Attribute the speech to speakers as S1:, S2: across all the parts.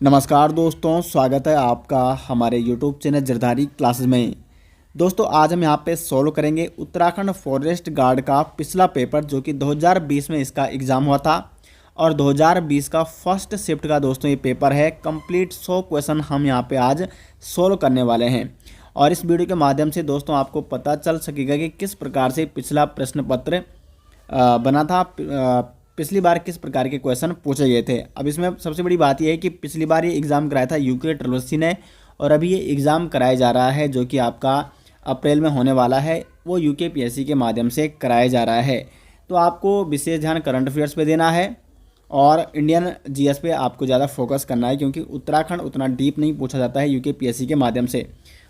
S1: नमस्कार दोस्तों, स्वागत है आपका हमारे यूट्यूब चैनल जरदारी क्लासेस में। दोस्तों आज हम यहाँ पे सॉल्व करेंगे उत्तराखंड फॉरेस्ट गार्ड का पिछला पेपर जो कि 2020 में इसका एग्ज़ाम हुआ था और 2020 का फर्स्ट शिफ्ट का दोस्तों ये पेपर है। कंप्लीट 100 क्वेश्चन हम यहाँ पे आज सॉल्व करने वाले हैं और इस वीडियो के माध्यम से दोस्तों आपको पता चल सकेगा कि किस प्रकार से पिछला प्रश्न पत्र बना था, पिछली बार किस प्रकार के क्वेश्चन पूछे गए थे। अब इसमें सबसे बड़ी बात यह है कि पिछली बार ये एग्ज़ाम कराया था यूके ट्रिपल ने और अभी ये एग्ज़ाम कराया जा रहा है जो कि आपका अप्रैल में होने वाला है, वो यूके पीएससी के माध्यम से कराया जा रहा है। तो आपको विशेष ध्यान करंट अफेयर्स पे देना है और इंडियन जीएस पे आपको ज़्यादा फोकस करना है क्योंकि उत्तराखंड उतना डीप नहीं पूछा जाता है यूके पीएससी के माध्यम से।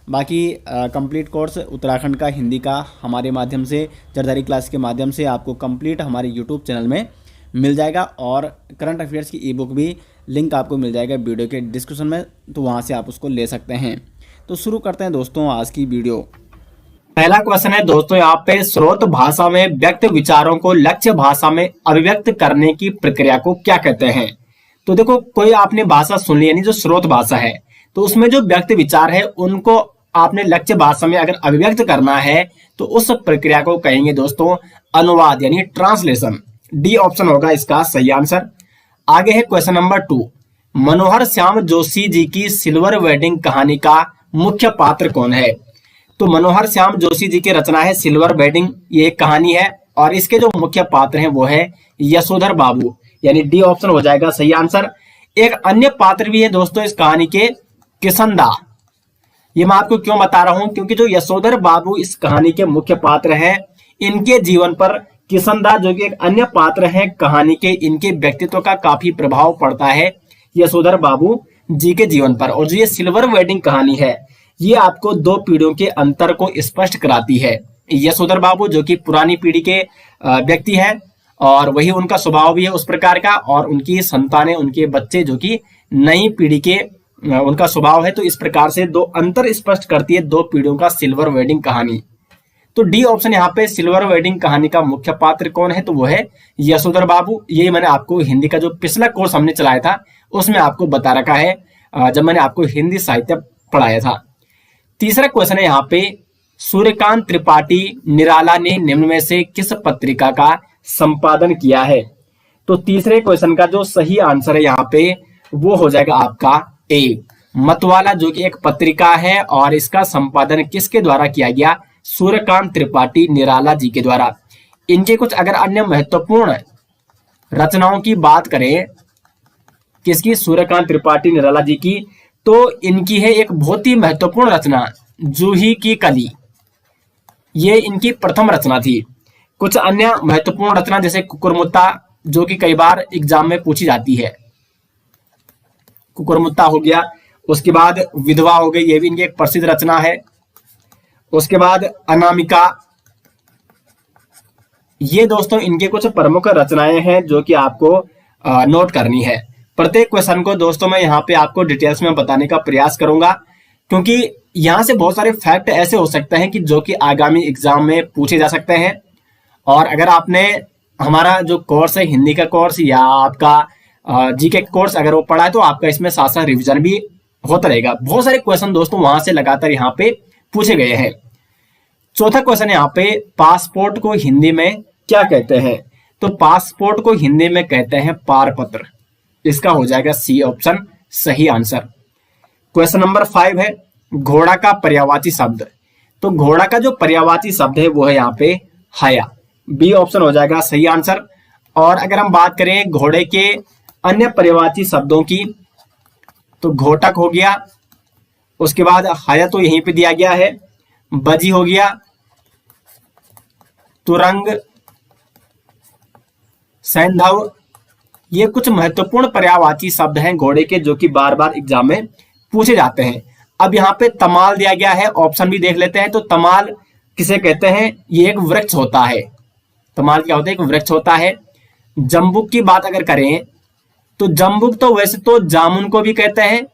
S1: बाकी कंप्लीट कोर्स उत्तराखंड का हिंदी का हमारे माध्यम से जरदारी क्लास के माध्यम से आपको कंप्लीट हमारे यूट्यूब चैनल में मिल जाएगा और करंट अफेयर्स की ई बुक भी लिंक आपको मिल जाएगा वीडियो के डिस्क्रिप्शन में, तो वहाँ से आप उसको ले सकते हैं। तो शुरू करते हैं दोस्तों आज की वीडियो।
S2: पहला क्वेश्चन है दोस्तों यहाँ पे, स्रोत भाषा में व्यक्त विचारों को लक्ष्य भाषा में अभिव्यक्त करने की प्रक्रिया को क्या कहते हैं। तो देखो, कोई आपने भाषा सुन ली यानी जो स्रोत भाषा है, तो उसमें जो व्यक्त विचार है उनको आपने लक्ष्य भाषा में अगर अभिव्यक्त करना है तो उस प्रक्रिया को कहेंगे दोस्तों अनुवाद यानी ट्रांसलेशन। डी ऑप्शन होगा इसका सही आंसर। आगे है क्वेश्चन नंबर 2, मनोहर श्याम जोशी जी की सिल्वर वेडिंग कहानी का मुख्य पात्र कौन है। तो मनोहर श्याम जोशी जी की रचना है सिल्वर वेडिंग, ये एक कहानी है और इसके जो मुख्य पात्र हैं वो है यशोधर बाबू, यानी डी ऑप्शन हो जाएगा सही आंसर। एक अन्य पात्र भी है दोस्तों इस कहानी के, किसंदा। ये मैं आपको क्यों बता रहा हूं, क्योंकि जो यशोधर बाबू इस कहानी के मुख्य पात्र हैं, इनके जीवन पर किसंदा जो कि एक अन्य पात्र हैं कहानी के, इनके व्यक्तित्व का काफी प्रभाव पड़ता है यशोधर बाबू जी के जीवन पर। और जो ये सिल्वर वेडिंग कहानी है ये आपको दो पीढ़ियों के अंतर को स्पष्ट कराती है। यशोधर बाबू जो कि पुरानी पीढ़ी के व्यक्ति है और वही उनका स्वभाव भी है उस प्रकार का, और उनकी संतानें, उनके बच्चे जो कि नई पीढ़ी के उनका स्वभाव है। तो इस प्रकार से दो अंतर स्पष्ट करती है दो पीढ़ियों का सिल्वर वेडिंग कहानी। तो डी ऑप्शन यहाँ पे सिल्वर वेडिंग कहानी का मुख्य पात्र कौन है, तो वो है यशोधर बाबू। ये मैंने आपको हिंदी का जो पिछला कोर्स हमने चलाया था उसमें आपको बता रखा है जब मैंने आपको हिंदी साहित्य पढ़ाया था। तीसरा क्वेश्चन है यहाँ पे, सूर्यकांत त्रिपाठी निराला ने निम्न में से किस पत्रिका का संपादन किया है। तो तीसरे क्वेश्चन का जो सही आंसर है यहाँ पे वो हो जाएगा आपका ए, मतवाला, जो कि एक पत्रिका है और इसका संपादन किसके द्वारा किया गया, सूर्यकांत त्रिपाठी निराला जी के द्वारा। इनके कुछ अगर अन्य महत्वपूर्ण रचनाओं की बात करें, किसकी, सूर्यकांत त्रिपाठी निराला जी की, तो इनकी है एक बहुत ही महत्वपूर्ण रचना जूही की कली, ये इनकी प्रथम रचना थी। कुछ अन्य महत्वपूर्ण रचना जैसे कुकुरमुत्ता जो कि कई बार एग्जाम में पूछी जाती है, कुकुरमुत्ता हो गया। उसके बाद विधवा हो गई, ये भी इनकी एक प्रसिद्ध रचना है। उसके बाद अनामिका, ये दोस्तों इनके कुछ प्रमुख रचनाएं हैं जो कि आपको नोट करनी है। प्रत्येक क्वेश्चन को दोस्तों मैं यहाँ पे आपको डिटेल्स में बताने का प्रयास करूंगा क्योंकि यहाँ से बहुत सारे फैक्ट ऐसे हो सकते हैं कि जो कि आगामी एग्जाम में पूछे जा सकते हैं। और अगर आपने हमारा जो कोर्स है हिंदी का कोर्स या आपका जीके कोर्स अगर वो पढ़ा है तो आपका इसमें साथ साथ रिविजन भी होता रहेगा। बहुत सारे क्वेश्चन दोस्तों वहां से लगातार यहाँ पे पूछे गए हैं। चौथा क्वेश्चन यहाँ पे, पासपोर्ट को हिंदी में क्या कहते हैं। तो पासपोर्ट को हिंदी में कहते हैं पारपत्र, इसका हो जाएगा सी ऑप्शन सही आंसर। क्वेश्चन नंबर 5 है, घोड़ा का पर्यायवाची शब्द। तो घोड़ा का जो पर्यायवाची शब्द है वो है यहाँ पे हया, बी ऑप्शन हो जाएगा सही आंसर। और अगर हम बात करें घोड़े के अन्य पर्यायवाची शब्दों की, तो घोटक हो गया, उसके बाद हया तो यहीं पे दिया गया है, बजी हो गया, तुरंग, सैंधव, ये कुछ महत्वपूर्ण पर्यायवाची शब्द हैं घोड़े के जो कि बार बार एग्जाम में पूछे जाते हैं। अब यहाँ पे तमाल दिया गया है, ऑप्शन भी देख लेते हैं। तो तमाल किसे कहते हैं, ये एक वृक्ष होता है। तमाल क्या होता है, एक वृक्ष होता है। जम्बुक की बात अगर करें तो जम्बुक तो वैसे तो जामुन को भी कहते हैं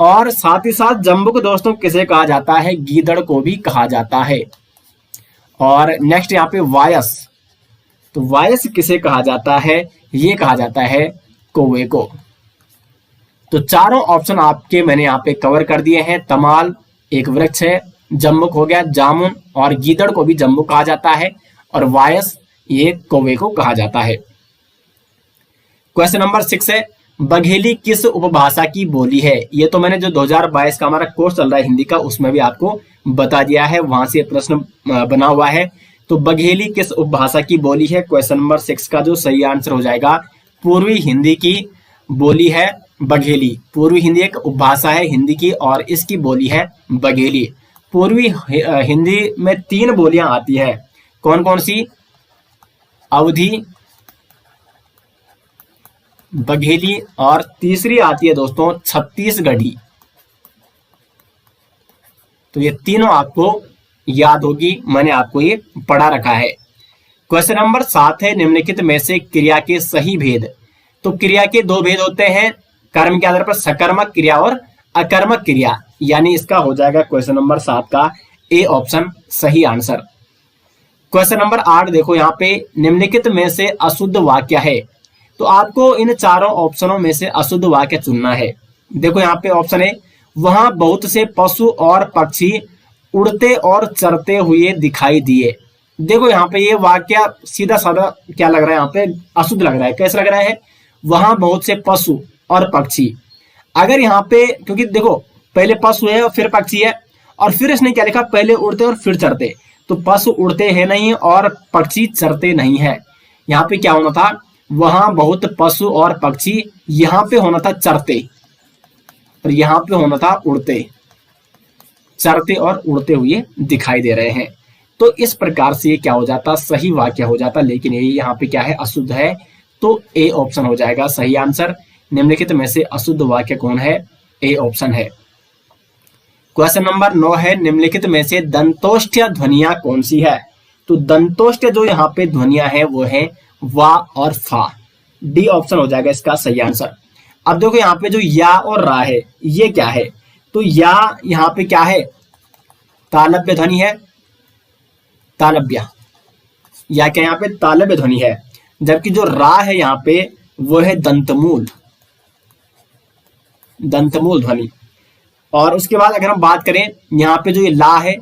S2: और साथ ही साथ जम्बुक दोस्तों किसे कहा जाता है, गीदड़ को भी कहा जाता है। और नेक्स्ट यहाँ पे वायस, तो वायस किसे कहा जाता है, ये कहा जाता है कौवे को। तो चारों ऑप्शन आपके मैंने यहाँ पे कवर कर दिए हैं। तमाल एक वृक्ष है, जम्बुक हो गया, जामुन और गीदड़ को भी जम्बुक कहा जाता है, और वायस ये कौवे को कहा जाता है। क्वेश्चन नंबर 6 है, बघेली किस उपभाषा की बोली है? ये तो मैंने जो 2022 का हमारा कोर्स चल रहा है हिंदी का, उसमें भी आपको बता दिया है, वहां से प्रश्न बना हुआ है। तो बघेली किस उपभाषा की बोली है? क्वेश्चन नंबर 6 का जो सही आंसर हो जाएगा, पूर्वी हिंदी की बोली है बघेली। पूर्वी हिंदी एक उपभाषा है हिंदी की और इसकी बोली है बघेली। पूर्वी हिंदी में 3 बोलियां आती है, कौन कौन सी? अवधी, बघेली और तीसरी आती है दोस्तों छत्तीसगढ़ी। तो ये तीनों आपको याद होगी, मैंने आपको ये पढ़ा रखा है। क्वेश्चन नंबर 7 है, निम्नलिखित में से क्रिया के सही भेद। तो क्रिया के 2 भेद होते हैं, कर्म के आधार पर सकर्मक क्रिया और अकर्मक क्रिया, यानी इसका हो जाएगा क्वेश्चन नंबर 7 का ए ऑप्शन सही आंसर। क्वेश्चन नंबर 8 देखो, यहाँ पे निम्नलिखित में से अशुद्ध वाक्य है। तो आपको इन चारों ऑप्शनों में से अशुद्ध वाक्य चुनना है। देखो यहाँ पे ऑप्शन है, वहां बहुत से पशु और पक्षी उड़ते और चरते हुए दिखाई दिए। देखो यहाँ पे ये वाक्य सीधा साधा क्या लग रहा है, यहाँ पे अशुद्ध लग रहा है। कैसे लग रहा है? वहां बहुत से पशु और पक्षी। अगर यहाँ पे, क्योंकि देखो पहले पशु है और फिर पक्षी है, और फिर इसने क्या लिखा, पहले उड़ते और फिर चरते। तो पशु उड़ते हैं नहीं और पक्षी चरते नहीं है। यहाँ पे क्या होना था, वहां बहुत पशु और पक्षी, यहां पे होना था चरते और यहां पे होना था उड़ते। चरते और उड़ते हुए दिखाई दे रहे हैं। तो इस प्रकार से ये क्या हो जाता, सही वाक्य हो जाता, लेकिन ये यहाँ पे क्या है, अशुद्ध है। तो ए ऑप्शन हो जाएगा सही आंसर। निम्नलिखित में से अशुद्ध वाक्य कौन है? ए ऑप्शन है। क्वेश्चन नंबर 9 है, निम्नलिखित में से दंतोष्ठ्य ध्वनियां कौन सी है? तो दंतोष्ठ्य जो यहाँ पे ध्वनियां है वो है वा और फा। डी ऑप्शन हो जाएगा इसका सही आंसर। अब देखो यहाँ पे जो या और रा है, ये क्या है? तो या यहाँ पे क्या है, तालव्य ध्वनि है, तालव्य, या क्या यहाँ पे तालव्य ध्वनि है। जबकि जो रा है यहाँ पे वो है दंतमूल, दंतमूल ध्वनि। और उसके बाद अगर हम बात करें यहाँ पे जो ये ला है,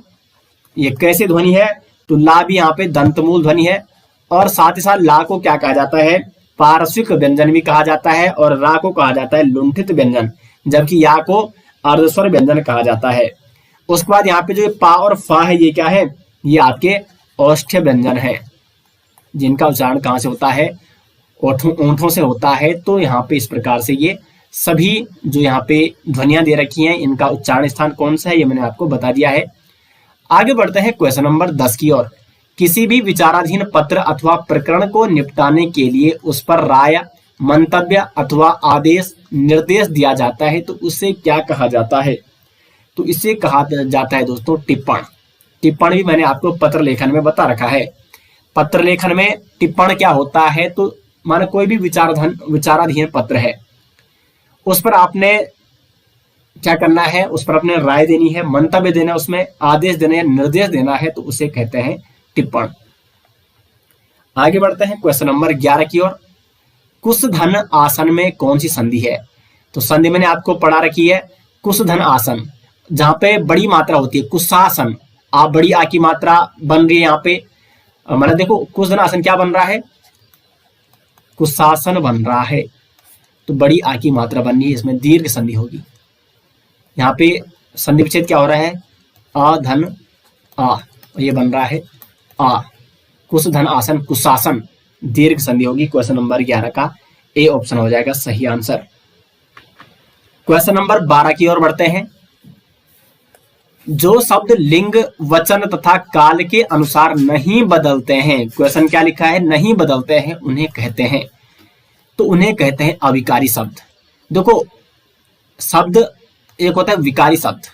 S2: ये कैसे ध्वनि है? तो ला भी यहाँ पे दंतमूल ध्वनि है। और साथ ही साथ ला को क्या कहा जाता है, पार्श्विक व्यंजन भी कहा जाता है, और रा को कहा जाता है लुंठित व्यंजन, जबकि या को अर्धस्वर व्यंजन कहा जाता है। उसके बाद यहाँ पे जो पा और फा है, ये क्या है, ये आपके औष्ठ्य व्यंजन है, जिनका उच्चारण कहाँ से होता है, ओंठों से होता है। तो यहाँ पे इस प्रकार से ये सभी जो यहाँ पे ध्वनियां दे रखी हैं, इनका उच्चारण स्थान कौन सा है, ये मैंने आपको बता दिया है। आगे बढ़ते हैं क्वेश्चन नंबर 10 की ओर। किसी भी विचाराधीन पत्र अथवा प्रकरण को निपटाने के लिए उस पर राय, मंतव्य अथवा आदेश, निर्देश दिया जाता है, तो उसे क्या कहा जाता है? तो इसे कहा जाता है दोस्तों टिप्पण। टिप्पण भी मैंने आपको पत्र लेखन में बता रखा है। पत्र लेखन में टिप्पण क्या होता है, तो माने कोई भी विचाराधीन पत्र है, उस पर आपने क्या करना है, उस पर अपने राय देनी है, मंतव्य देना है, उसमें आदेश देना है, निर्देश देना है, तो उसे कहते हैं टिप्पण। आगे बढ़ते हैं क्वेश्चन नंबर 11 की ओर। कुशधन आसन में कौन सी संधि है? तो संधि मैंने आपको पढ़ा रखी है, कुशधन आसन, जहां पे बड़ी मात्रा होती है, कुशासन, आप बड़ी आ की मात्रा बन रही है यहाँ पे। मतलब देखो कुशधन आसन क्या बन रहा है, कुशासन बन रहा है, तो बड़ी आ की मात्रा बन रही है, इसमें दीर्घ संधि होगी। यहाँ पे संधि विच्छेद क्या हो रहा है, अ धन आ, ये बन रहा है आ। कुशधन आसन, कुशासन, दीर्घ संधि होगी। क्वेश्चन नंबर 11 का ए ऑप्शन हो जाएगा सही आंसर। क्वेश्चन नंबर 12 की ओर बढ़ते हैं। जो शब्द लिंग, वचन तथा काल के अनुसार नहीं बदलते हैं, क्वेश्चन क्या लिखा है, नहीं बदलते हैं, उन्हें कहते हैं, तो उन्हें कहते हैं अविकारी शब्द। देखो शब्द एक होता है विकारी शब्द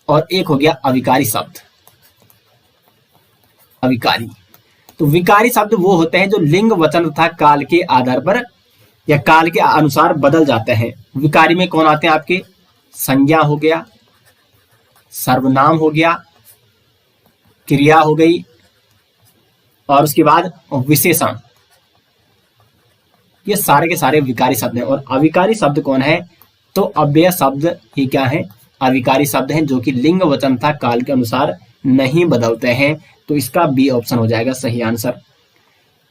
S2: और एक हो गया अविकारी शब्द। अविकारी, तो विकारी शब्द वो होते हैं जो लिंग, वचन तथा काल के आधार पर या काल के अनुसार बदल जाते हैं। विकारी में कौन आते हैं आपके, संज्ञा हो गया, सर्वनाम हो गया, क्रिया हो गई, और उसके बाद विशेषण। ये सारे के सारे विकारी शब्द हैं। और अविकारी शब्द कौन है, तो अव्यय शब्द ही क्या है, अविकारी शब्द हैं जो कि लिंग वचन था काल के अनुसार नहीं बदलते हैं। तो इसका बी ऑप्शन हो जाएगा सही आंसर।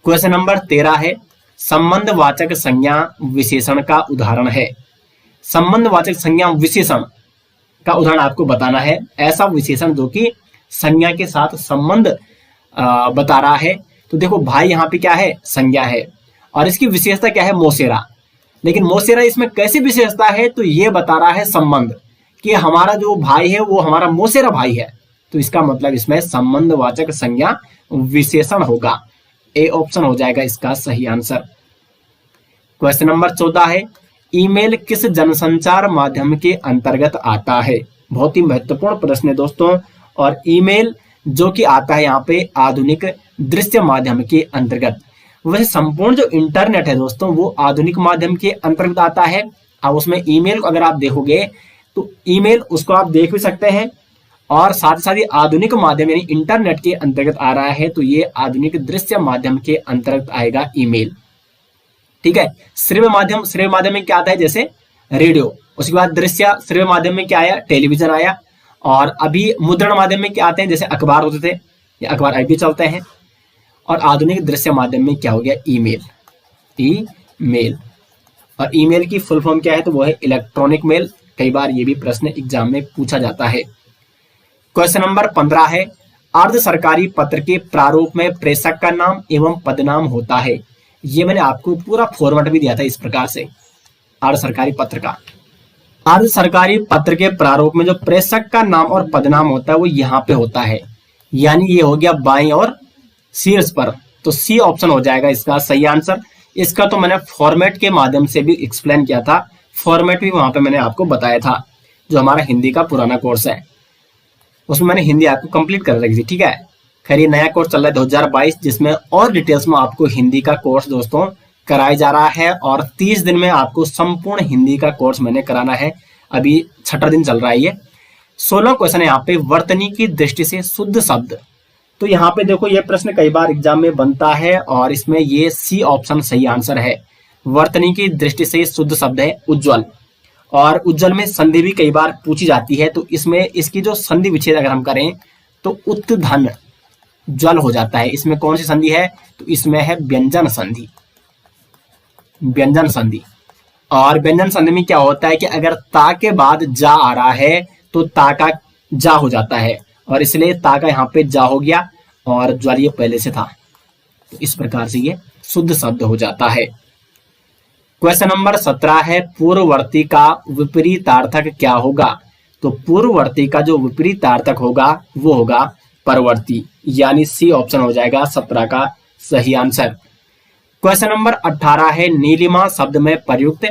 S2: क्वेश्चन नंबर 13 है, संबंधवाचक संज्ञा विशेषण का उदाहरण है। संबंधवाचक संज्ञा विशेषण का उदाहरण आपको बताना है, ऐसा विशेषण जो कि संज्ञा के साथ संबंध बता रहा है। तो देखो भाई यहाँ पे क्या है, संज्ञा है, और इसकी विशेषता क्या है, मोसेरा। लेकिन मोसेरा इसमें कैसी विशेषता है, तो ये बता रहा है संबंध, कि हमारा जो भाई है वो हमारा मोसेरा भाई है। तो इसका मतलब इसमें संबंधवाचक संज्ञा विशेषण होगा। ए ऑप्शन हो जाएगा इसका सही आंसर। क्वेश्चन नंबर 14 है, ईमेल किस जनसंचार माध्यम के अंतर्गत आता है। बहुत ही महत्वपूर्ण प्रश्न है दोस्तों, और ईमेल जो कि आता है यहाँ पे आधुनिक दृश्य माध्यम के अंतर्गत। वैसे संपूर्ण जो इंटरनेट है दोस्तों वो आधुनिक माध्यम के अंतर्गत आता है। अब उसमें ईमेल अगर आप देखोगे तो ईमेल उसको आप देख भी सकते हैं, और साथ ही साथ ये आधुनिक माध्यम यानी इंटरनेट के अंतर्गत आ रहा है, तो ये आधुनिक दृश्य माध्यम के अंतर्गत आएगा ईमेल। ठीक है, श्रव्य माध्यम में क्या आता है, जैसे रेडियो। उसके बाद दृश्य श्रव्य माध्यम में क्या आया, टेलीविजन आया। और अभी मुद्रण माध्यम में क्या आते हैं, जैसे अखबार होते थे, या अखबार अभी चलते हैं। और आधुनिक दृश्य माध्यम में क्या हो गया, ईमेल। ईमेल, और ईमेल की फुल फॉर्म क्या है, तो वो है इलेक्ट्रॉनिक मेल। कई बार ये भी प्रश्न एग्जाम में पूछा जाता है। क्वेश्चन नंबर 15 है, अर्ध सरकारी पत्र के प्रारूप में प्रेषक का नाम एवं पदनाम होता है। ये मैंने आपको पूरा फॉर्मेट भी दिया था इस प्रकार से। अर्ध सरकारी पत्र का, अर्ध सरकारी पत्र के प्रारूप में जो प्रेषक का नाम और पदनाम होता है वो यहाँ पे होता है, यानी ये हो गया बाईं और शीर्ष पर। तो सी ऑप्शन हो जाएगा इसका सही आंसर। इसका तो मैंने फॉर्मेट के माध्यम से भी एक्सप्लेन किया था, फॉर्मेट भी वहां पे मैंने आपको बताया था। जो हमारा हिंदी का पुराना कोर्स है उसमें मैंने हिंदी आपको कंप्लीट कर रखी थी। ठीक है, खैर ये नया कोर्स चल रहा है 2022, जिसमें और डिटेल्स में आपको हिंदी का कोर्स दोस्तों कराया जा रहा है, और 30 दिन में आपको संपूर्ण हिंदी का कोर्स मैंने कराना है। अभी 6वां दिन चल रहा है ये। 16 क्वेश्चन है यहाँ पे, वर्तनी की दृष्टि से शुद्ध शब्द। तो यहाँ पे देखो ये प्रश्न कई बार एग्जाम में बनता है, और इसमें ये सी ऑप्शन सही आंसर है। वर्तनी की दृष्टि से शुद्ध शब्द है उज्ज्वल, और उज्ज्वल में संधि भी कई बार पूछी जाती है। तो इसमें इसकी जो संधि विच्छेद अगर हम करें तो उत्धन ज्वल हो जाता है। इसमें कौन सी संधि है, तो इसमें है व्यंजन संधि। व्यंजन संधि, और व्यंजन संधि में क्या होता है कि अगर ता के बाद जा आ रहा है तो ता का जा हो जाता है, और इसलिए ता का यहाँ पे जा हो गया, और ज्वल ये पहले से था। तो इस प्रकार से ये शुद्ध शब्द हो जाता है। क्वेश्चन नंबर 17 है, पूर्ववर्ती का विपरीतार्थक क्या होगा। तो पूर्ववर्ती का जो विपरीतार्थक होगा वो होगा परवर्ती, यानी सी ऑप्शन हो जाएगा 17 का सही आंसर। क्वेश्चन नंबर 18 है, नीलिमा शब्द में प्रयुक्त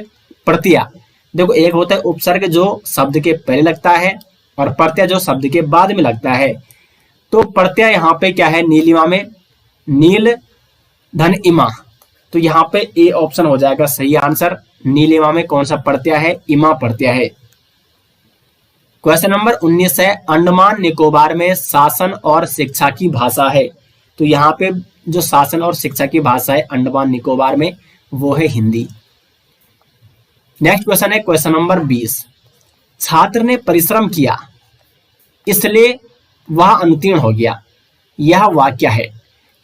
S2: प्रत्यय। देखो एक होता है उपसर्ग जो शब्द के पहले लगता है, और प्रत्यय जो शब्द के बाद में लगता है। तो प्रत्यय यहाँ पे क्या है, नीलिमा में नील धन इमा। तो यहाँ पे ए ऑप्शन हो जाएगा सही आंसर। नीलिमा में कौन सा प्रत्यय है, इमा प्रत्यय है। क्वेश्चन नंबर 19 है, अंडमान निकोबार में शासन और शिक्षा की भाषा है। तो यहाँ पे जो शासन और शिक्षा की भाषा है अंडमान निकोबार में वो है हिंदी। नेक्स्ट क्वेश्चन है क्वेश्चन नंबर 20, छात्र ने परिश्रम किया इसलिए वह अनुत्तीर्ण हो गया। यह वाक्य है।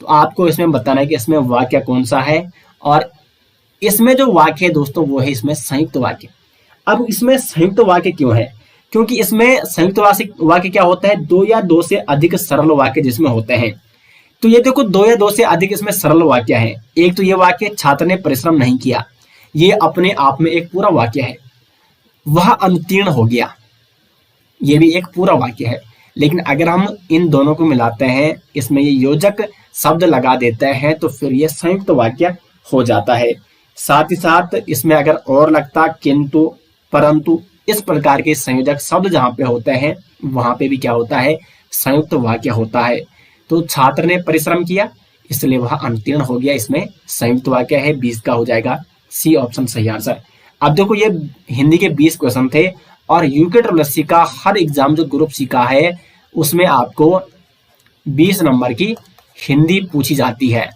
S2: तो आपको इसमें बताना है कि इसमें वाक्य कौन सा है, और इसमें जो वाक्य है दोस्तों वो है इसमें संयुक्त वाक्य। अब इसमें संयुक्त वाक्य क्यों है, क्योंकि इसमें संयुक्त वाक्य क्या होता है, 2 या 2 से अधिक सरल वाक्य जिसमें होते हैं। तो ये देखो 2 या 2 से अधिक इसमें सरल वाक्य है। एक तो ये वाक्य छात्र ने परिश्रम नहीं किया, ये अपने आप में एक पूरा वाक्य है। वह अनुत्तीर्ण हो गया, ये भी एक पूरा वाक्य है। लेकिन अगर हम इन दोनों को मिलाते हैं, इसमें ये योजक शब्द लगा देते हैं, तो फिर ये संयुक्त वाक्य हो जाता है। साथ ही साथ इसमें अगर और लगता किंतु, परंतु, इस प्रकार के संयोजक शब्द जहां पे होते हैं वहां पे भी क्या होता है, संयुक्त वाक्य होता है। तो छात्र ने परिश्रम किया इसलिए वह अनुत्तीर्ण हो गया, इसमें संयुक्त वाक्य है। 20 का हो जाएगा सी ऑप्शन सही आंसर। अब देखो ये हिंदी के 20 क्वेश्चन थे, और यूके का हर एग्जाम जो ग्रुप सी का है उसमें आपको 20 नंबर की हिंदी पूछी जाती है।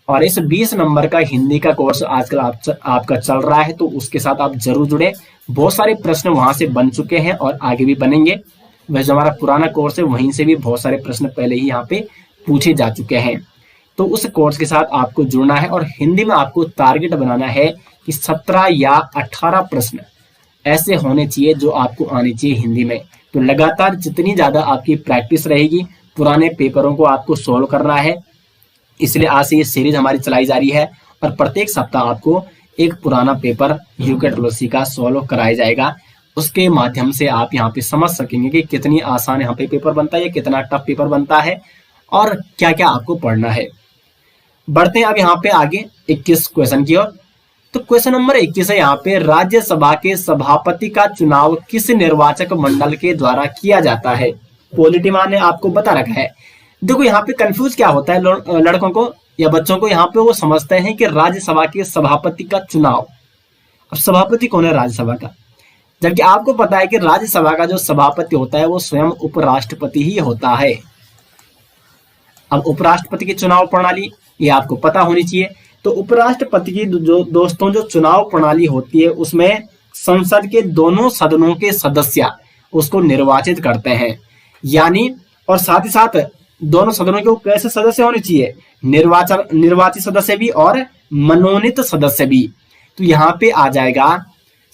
S2: और इस 20 नंबर का हिंदी का कोर्स आजकल आपका चल रहा है, तो उसके साथ आप जरूर जुड़े। बहुत सारे प्रश्न वहां से बन चुके हैं और आगे भी बनेंगे। वैसे हमारा पुराना कोर्स है, वहीं से भी बहुत सारे प्रश्न पहले ही यहाँ पे पूछे जा चुके हैं। तो उस कोर्स के साथ आपको जुड़ना है और हिंदी में आपको टारगेट बनाना है कि 17 या 18 प्रश्न ऐसे होने चाहिए जो आपको आने चाहिए हिंदी में। तो लगातार जितनी ज्यादा आपकी प्रैक्टिस रहेगी, पुराने पेपरों को आपको सोल्व करना है। इसलिए आज से ये सीरीज हमारी चलाई जा रही है और प्रत्येक सप्ताह आपको एक पुराना पेपर यूकेट्रोलॉजी का सोल्व कराया जाएगा। उसके माध्यम से आप यहाँ पे समझ सकेंगे कि कितनी आसान यहाँ पे पेपर बनता है, कितना टफ पेपर बनता है और क्या क्या आपको पढ़ना है। बढ़ते हैं अब यहाँ पे आगे 21 क्वेश्चन की ओर। तो क्वेश्चन नंबर 21 है यहाँ पे, राज्यसभा के सभापति का चुनाव किस निर्वाचक मंडल के द्वारा किया जाता है? पॉलिटिमा ने आपको बता रखा है। देखो यहाँ पे कंफ्यूज क्या होता है लड़कों को या बच्चों को, यहाँ पे वो समझते हैं कि राज्यसभा के सभापति का चुनाव। अब सभापति कौन है राज्यसभा का? जबकि आपको पता है कि राज्यसभा का जो सभापति होता है वो स्वयं उपराष्ट्रपति ही होता है। अब उपराष्ट्रपति की चुनाव प्रणाली ये आपको पता होनी चाहिए। तो उपराष्ट्रपति की जो चुनाव प्रणाली होती है उसमें संसद के दोनों सदनों के सदस्य उसको निर्वाचित करते हैं, यानी और साथ ही साथ दोनों सदनों के कैसे सदस्य होने चाहिए? निर्वाचित सदस्य भी और मनोनीत सदस्य भी। तो यहाँ पे आ जाएगा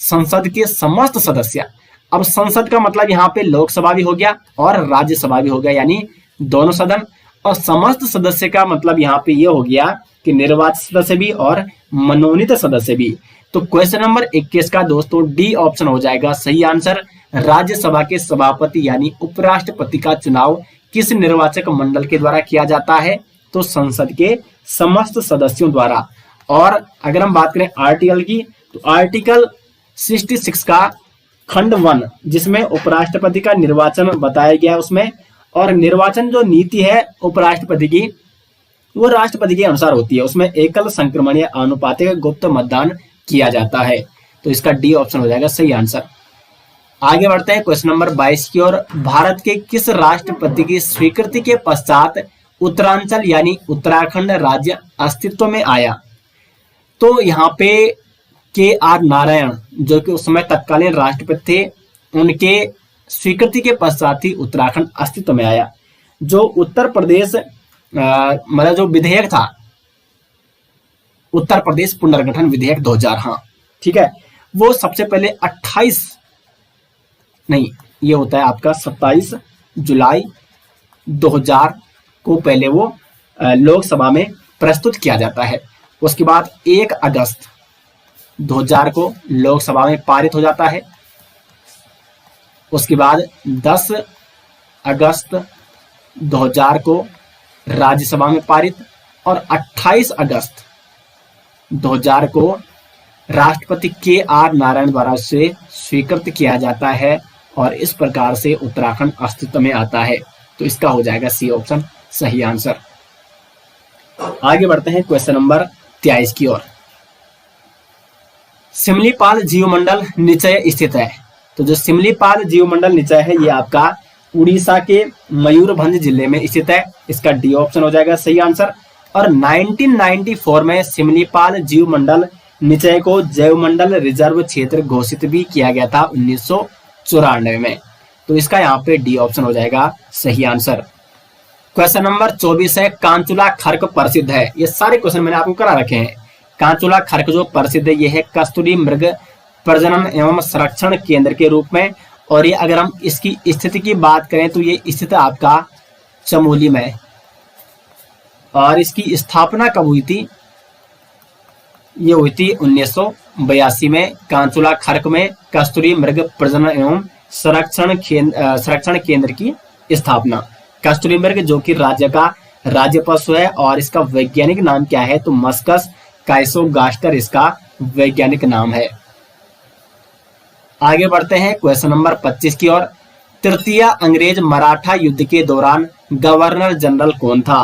S2: संसद के समस्त सदस्य। अब संसद का मतलब यहाँ पे लोकसभा भी हो गया और राज्यसभा भी हो गया, यानी दोनों सदन। और समस्त सदस्य का मतलब यहाँ पे ये हो गया कि निर्वाचित सदस्य भी और मनोनीत सदस्य भी। तो क्वेश्चन नंबर 21 का दोस्तों डी ऑप्शन हो जाएगा सही आंसर। राज्यसभा के सभापति यानी उपराष्ट्रपति का चुनाव किस निर्वाचक मंडल के द्वारा किया जाता है? तो संसद के समस्त सदस्यों द्वारा। और अगर हम बात करें आर्टिकल की, तो आर्टिकल 66 का खंड 1 जिसमें उपराष्ट्रपति का निर्वाचन बताया गया उसमें, और निर्वाचन जो नीति है उपराष्ट्रपति की वो राष्ट्रपति के अनुसार होती है। उसमें एकल संक्रमणीय आनुपातिक गुप्त मतदान किया जाता है। तो इसका डी ऑप्शन हो जाएगा सही आंसर। आगे बढ़ते हैं क्वेश्चन नंबर 22 की ओर। भारत के किस राष्ट्रपति की स्वीकृति के पश्चात उत्तरांचल यानी उत्तराखंड राज्य अस्तित्व में आया? तो यहाँ पे KR नारायण जो कि उस समय तत्कालीन राष्ट्रपति थे, उनके स्वीकृति के पश्चात ही उत्तराखंड अस्तित्व में आया। जो उत्तर प्रदेश मतलब जो विधेयक था, उत्तर प्रदेश पुनर्गठन विधेयक 2000, हाँ ठीक है, वो सबसे पहले 27 जुलाई 2000 को पहले वो लोकसभा में प्रस्तुत किया जाता है। उसके बाद 1 अगस्त 2000 को लोकसभा में पारित हो जाता है। उसके बाद 10 अगस्त 2000 को राज्यसभा में पारित, और 28 अगस्त 2000 को राष्ट्रपति KR नारायण द्वारा उसे स्वीकृत किया जाता है और इस प्रकार से उत्तराखंड अस्तित्व में आता है। तो इसका हो जाएगा सी ऑप्शन सही आंसर। आगे बढ़ते हैं क्वेश्चन नंबर 23 की ओर। सिमलीपाल जीवमंडल निचय स्थित है। तो जो सिमलीपाल जीवमंडल निचय है ये आपका उड़ीसा के मयूरभंज जिले में स्थित है। इसका डी ऑप्शन हो जाएगा सही आंसर। और 1994 में सिमलीपाल जीवमंडल निचय को जैवमंडल रिजर्व क्षेत्र घोषित भी किया गया था 1994 में। तो इसका यहाँ पे डी ऑप्शन हो जाएगा सही आंसर। क्वेश्चन नंबर 24 है, कांचुला खर्क प्रसिद्ध है। ये सारे क्वेश्चन मैंने आपको करा रखे हैं। कांचुला खर्क जो प्रसिद्ध है ये है कस्तूरी मृग प्रजनन एवं संरक्षण केंद्र के रूप में। और ये अगर हम इसकी स्थिति की बात करें तो ये स्थित आपका चमोली में। और इसकी स्थापना कब हुई थी? ये हुई थी 1982 में। कांचुला खर्क में कस्तूरी मृग प्रजनन एवं संरक्षण केंद्र की स्थापना। कस्तूरी मृग जो कि राज्य का राज्य पशु है और इसका वैज्ञानिक नाम क्या है? तो मस्कस काइसोगास्टर इसका वैज्ञानिक नाम है। आगे बढ़ते हैं क्वेश्चन नंबर 25 की ओर। तृतीय अंग्रेज मराठा युद्ध के दौरान गवर्नर जनरल कौन था?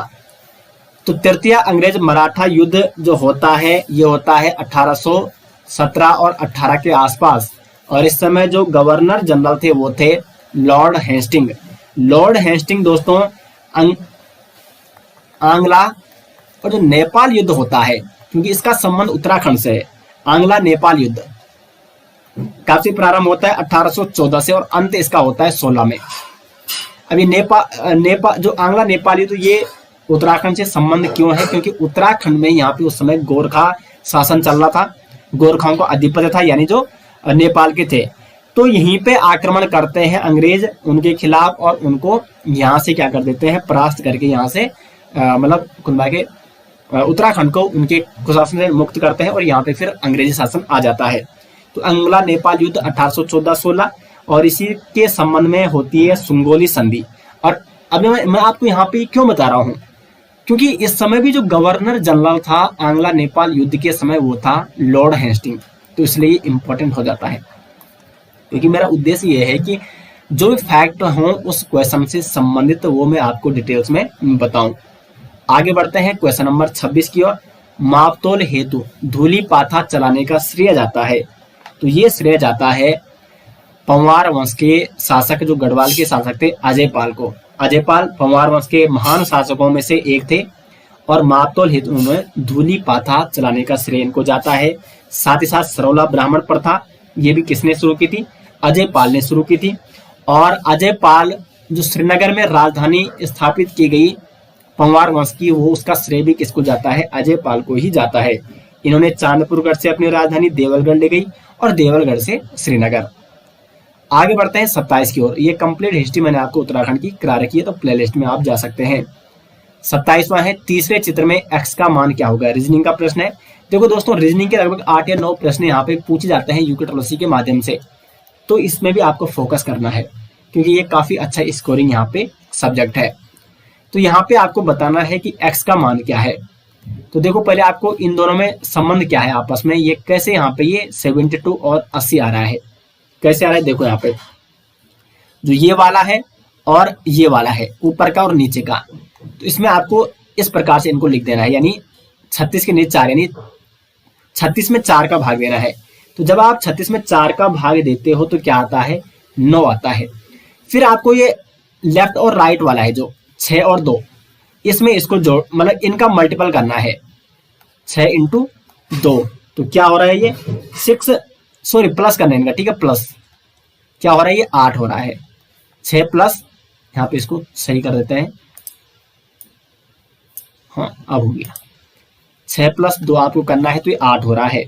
S2: तो तृतीय अंग्रेज मराठा युद्ध जो होता है ये होता है 1817 और 18 के आसपास। और इस समय जो गवर्नर जनरल थे वो थे लॉर्ड हेस्टिंग। लॉर्ड हेस्टिंग दोस्तों आंग्ला और जो नेपाल युद्ध होता है, क्योंकि इसका संबंध उत्तराखंड से है, आंग्ला नेपाल युद्ध कब से प्रारंभ होता है? 1814 से, और अंत इसका होता है 16 में। अभी नेपाल जो आंग्ला नेपाल युद्ध, ये उत्तराखंड से संबंध क्यों है? क्योंकि उत्तराखंड में यहाँ पे उस समय गोरखा शासन चल रहा था, गोरखाओं का आधिपत्य था, यानी जो नेपाल के थे। तो यहीं पे आक्रमण करते हैं अंग्रेज उनके खिलाफ, और उनको यहाँ से क्या कर देते हैं? परास्त करके यहाँ से मतलब कुंभा के उत्तराखंड को उनके कुशासन से मुक्त करते हैं, और यहाँ पे फिर अंग्रेजी शासन आ जाता है। तो आंग्ला नेपाल युद्ध 1814-16, और इसी के संबंध में होती है सुंगोली संधि। और अभी मैं आपको यहाँ पे क्यों बता रहा हूँ? क्योंकि इस समय भी जो गवर्नर जनरल था आंग्ला नेपाल युद्ध के समय, वो था लॉर्ड हेस्टिंग। तो इसलिए ये इंपॉर्टेंट हो जाता है, क्योंकि मेरा उद्देश्य ये है कि जो भी फैक्ट हो उस क्वेश्चन से संबंधित वो मैं आपको डिटेल्स में बताऊं। आगे बढ़ते हैं क्वेश्चन नंबर 26 की ओर। मापतोल हेतु धूली पाथा चलाने का श्रेय जाता है, तो ये श्रेय जाता है पंवार वंश के शासक, जो गढ़वाल के शासक थे, अजयपाल को। अजयपाल पंवार वंश के महान शासकों में से एक थे, और मापतोल हेतु उन्होंने धूली पाथा चलाने का श्रेय इनको जाता है। साथ ही साथ सरौला ब्राह्मण प्रथा, ये भी किसने शुरू की थी? अजयपाल ने शुरू की थी। और अजयपाल जो श्रीनगर में राजधानी स्थापित की गई पंवार वंश की, वो उसका श्रेय भी किसको जाता है? अजयपाल को ही जाता है। इन्होंने चांदपुरगढ़ से अपनी राजधानी देवलगढ़ ले गई, और देवलगढ़ से श्रीनगर। आगे बढ़ते हैं 27 की ओर। ये कंप्लीट हिस्ट्री मैंने आपको उत्तराखंड की करा रखी है, तो प्लेलिस्ट में आप जा सकते हैं। 27वां है, तीसरे चित्र में x का मान क्या होगा? रीजनिंग का प्रश्न है। देखो दोस्तों, रीजनिंग के लगभग 8 या 9 प्रश्न यहाँ पे पूछे जाते हैं यूके के माध्यम से, तो इसमें भी आपको फोकस करना है, क्योंकि ये काफी अच्छा स्कोरिंग यहाँ पे सब्जेक्ट है। तो यहाँ पे आपको बताना है कि x का मान क्या है। तो देखो, पहले आपको इन दोनों में संबंध क्या है आपस में, ये कैसे यहाँ पे ये 72 और 80 आ रहा है, कैसे आ रहा है? देखो यहाँ पे जो ये वाला है और ये वाला है, ऊपर का और नीचे का, तो इसमें आपको इस प्रकार से इनको लिख देना है, यानी 36 के नीचे 4, यानी 36 में 4 का भाग देना है। तो जब आप 36 में 4 का भाग देते हो तो क्या आता है? 9 आता है। फिर आपको ये लेफ्ट और राइट वाला है जो 6 और 2, इसमें इसको जोड़, मतलब इनका मल्टीपल करना है, 6 इंटू 2, तो क्या हो रहा है? ये 6, सॉरी प्लस करना है इनका, ठीक है, प्लस क्या हो रहा है? ये 8 हो रहा है। 6 प्लस, यहाँ पे इसको सही कर देते हैं, हाँ अब हो गया। 6 प्लस 2 आपको करना है, तो ये 8 हो रहा है।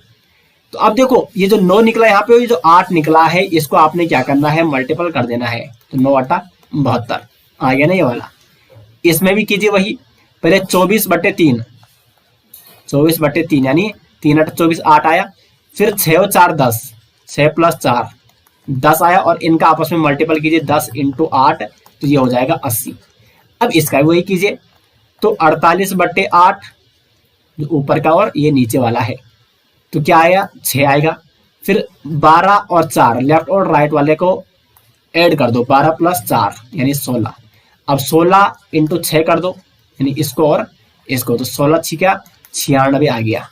S2: तो अब देखो, ये जो 9 निकला यहाँ पे, ये जो 8 निकला है, इसको आपने क्या करना है? मल्टीपल कर देना है। तो 9 8 72 आ गया ना ये वाला। इसमें भी कीजिए वही, पहले 24/3, 24/3 यानी 3 8 24, 8 आया। फिर 6 और 4 10, 6 प्लस 4 10 आया, और इनका आपस में मल्टीपल कीजिए, 10 इंटू 8, तो ये हो जाएगा 80। अब इसका वही कीजिए, तो 48/8 जो ऊपर का और ये नीचे वाला है, तो क्या आएगा? 6 आएगा। फिर 12 और 4 लेफ्ट और राइट वाले को ऐड कर दो, 12 प्लस 4 यानी 16। अब 16 इंटू 6 कर दो, यानी इसको और इसको, तो 16 छिका 96 आ गया।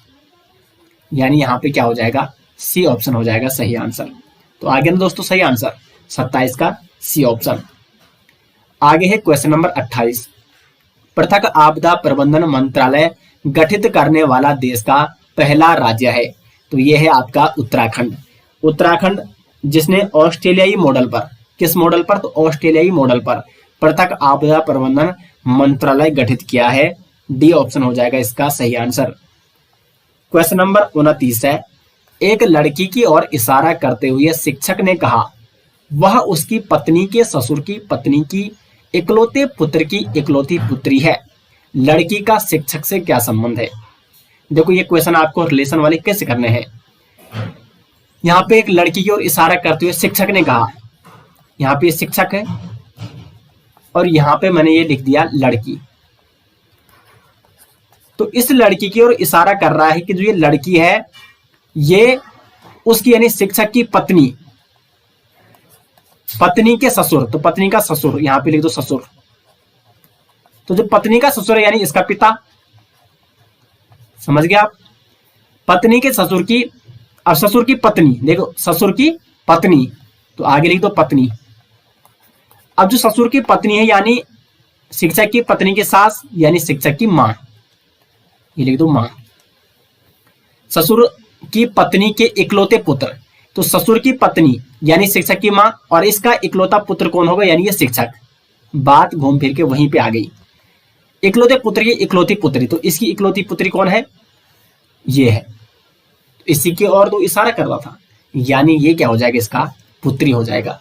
S2: यानी यहाँ पे क्या हो जाएगा? सी ऑप्शन हो जाएगा सही आंसर। तो आगे ना दोस्तों सही आंसर 27 का सी ऑप्शन। आगे है क्वेश्चन नंबर 28। पृथक आपदा प्रबंधन मंत्रालय गठित करने वाला देश का पहला राज्य है, तो ये है आपका उत्तराखंड। उत्तराखंड जिसने ऑस्ट्रेलियाई मॉडल पर, किस मॉडल पर? तो ऑस्ट्रेलियाई मॉडल पर पृथक आपदा प्रबंधन मंत्रालय गठित किया है। डी ऑप्शन हो जाएगा इसका सही आंसर। क्वेश्चन नंबर 29 है। एक लड़की की ओर इशारा करते हुए शिक्षक ने कहा, वह उसकी पत्नी के ससुर की पत्नी की इकलौते पुत्र की इकलौती पुत्री है। लड़की का शिक्षक से क्या संबंध है? देखो ये क्वेश्चन आपको रिलेशन वाले कैसे करने हैं। यहाँ पे एक लड़की की ओर इशारा करते हुए शिक्षक ने कहा, यहाँ पे शिक्षक है और यहाँ पे मैंने ये लिख दिया लड़की। तो इस लड़की की ओर इशारा कर रहा है कि जो ये लड़की है ये उसकी यानी शिक्षक की पत्नी, पत्नी के ससुर, तो पत्नी का ससुर यहां पे लिख दो ससुर। तो जो पत्नी का ससुर है यानी इसका पिता, समझ गए आप? पत्नी के ससुर की, अब ससुर की पत्नी, देखो ससुर की पत्नी, तो आगे लिख दो पत्नी। अब जो ससुर की पत्नी है यानी शिक्षक की पत्नी की सास यानी शिक्षक की मां, ये लिख दो मां। ससुर की पत्नी के इकलौते पुत्र, तो ससुर की पत्नी यानी शिक्षक की मां, और इसका इकलौता पुत्र कौन होगा, यानी ये शिक्षक। बात घूम फिर के वहीं पे आ गई। इकलौते पुत्र की इकलौती पुत्री, तो इसकी इकलौती पुत्री कौन है, ये है। तो इसी की ओर तो इशारा कर रहा था, यानी ये क्या हो जाएगा, इसका पुत्री हो जाएगा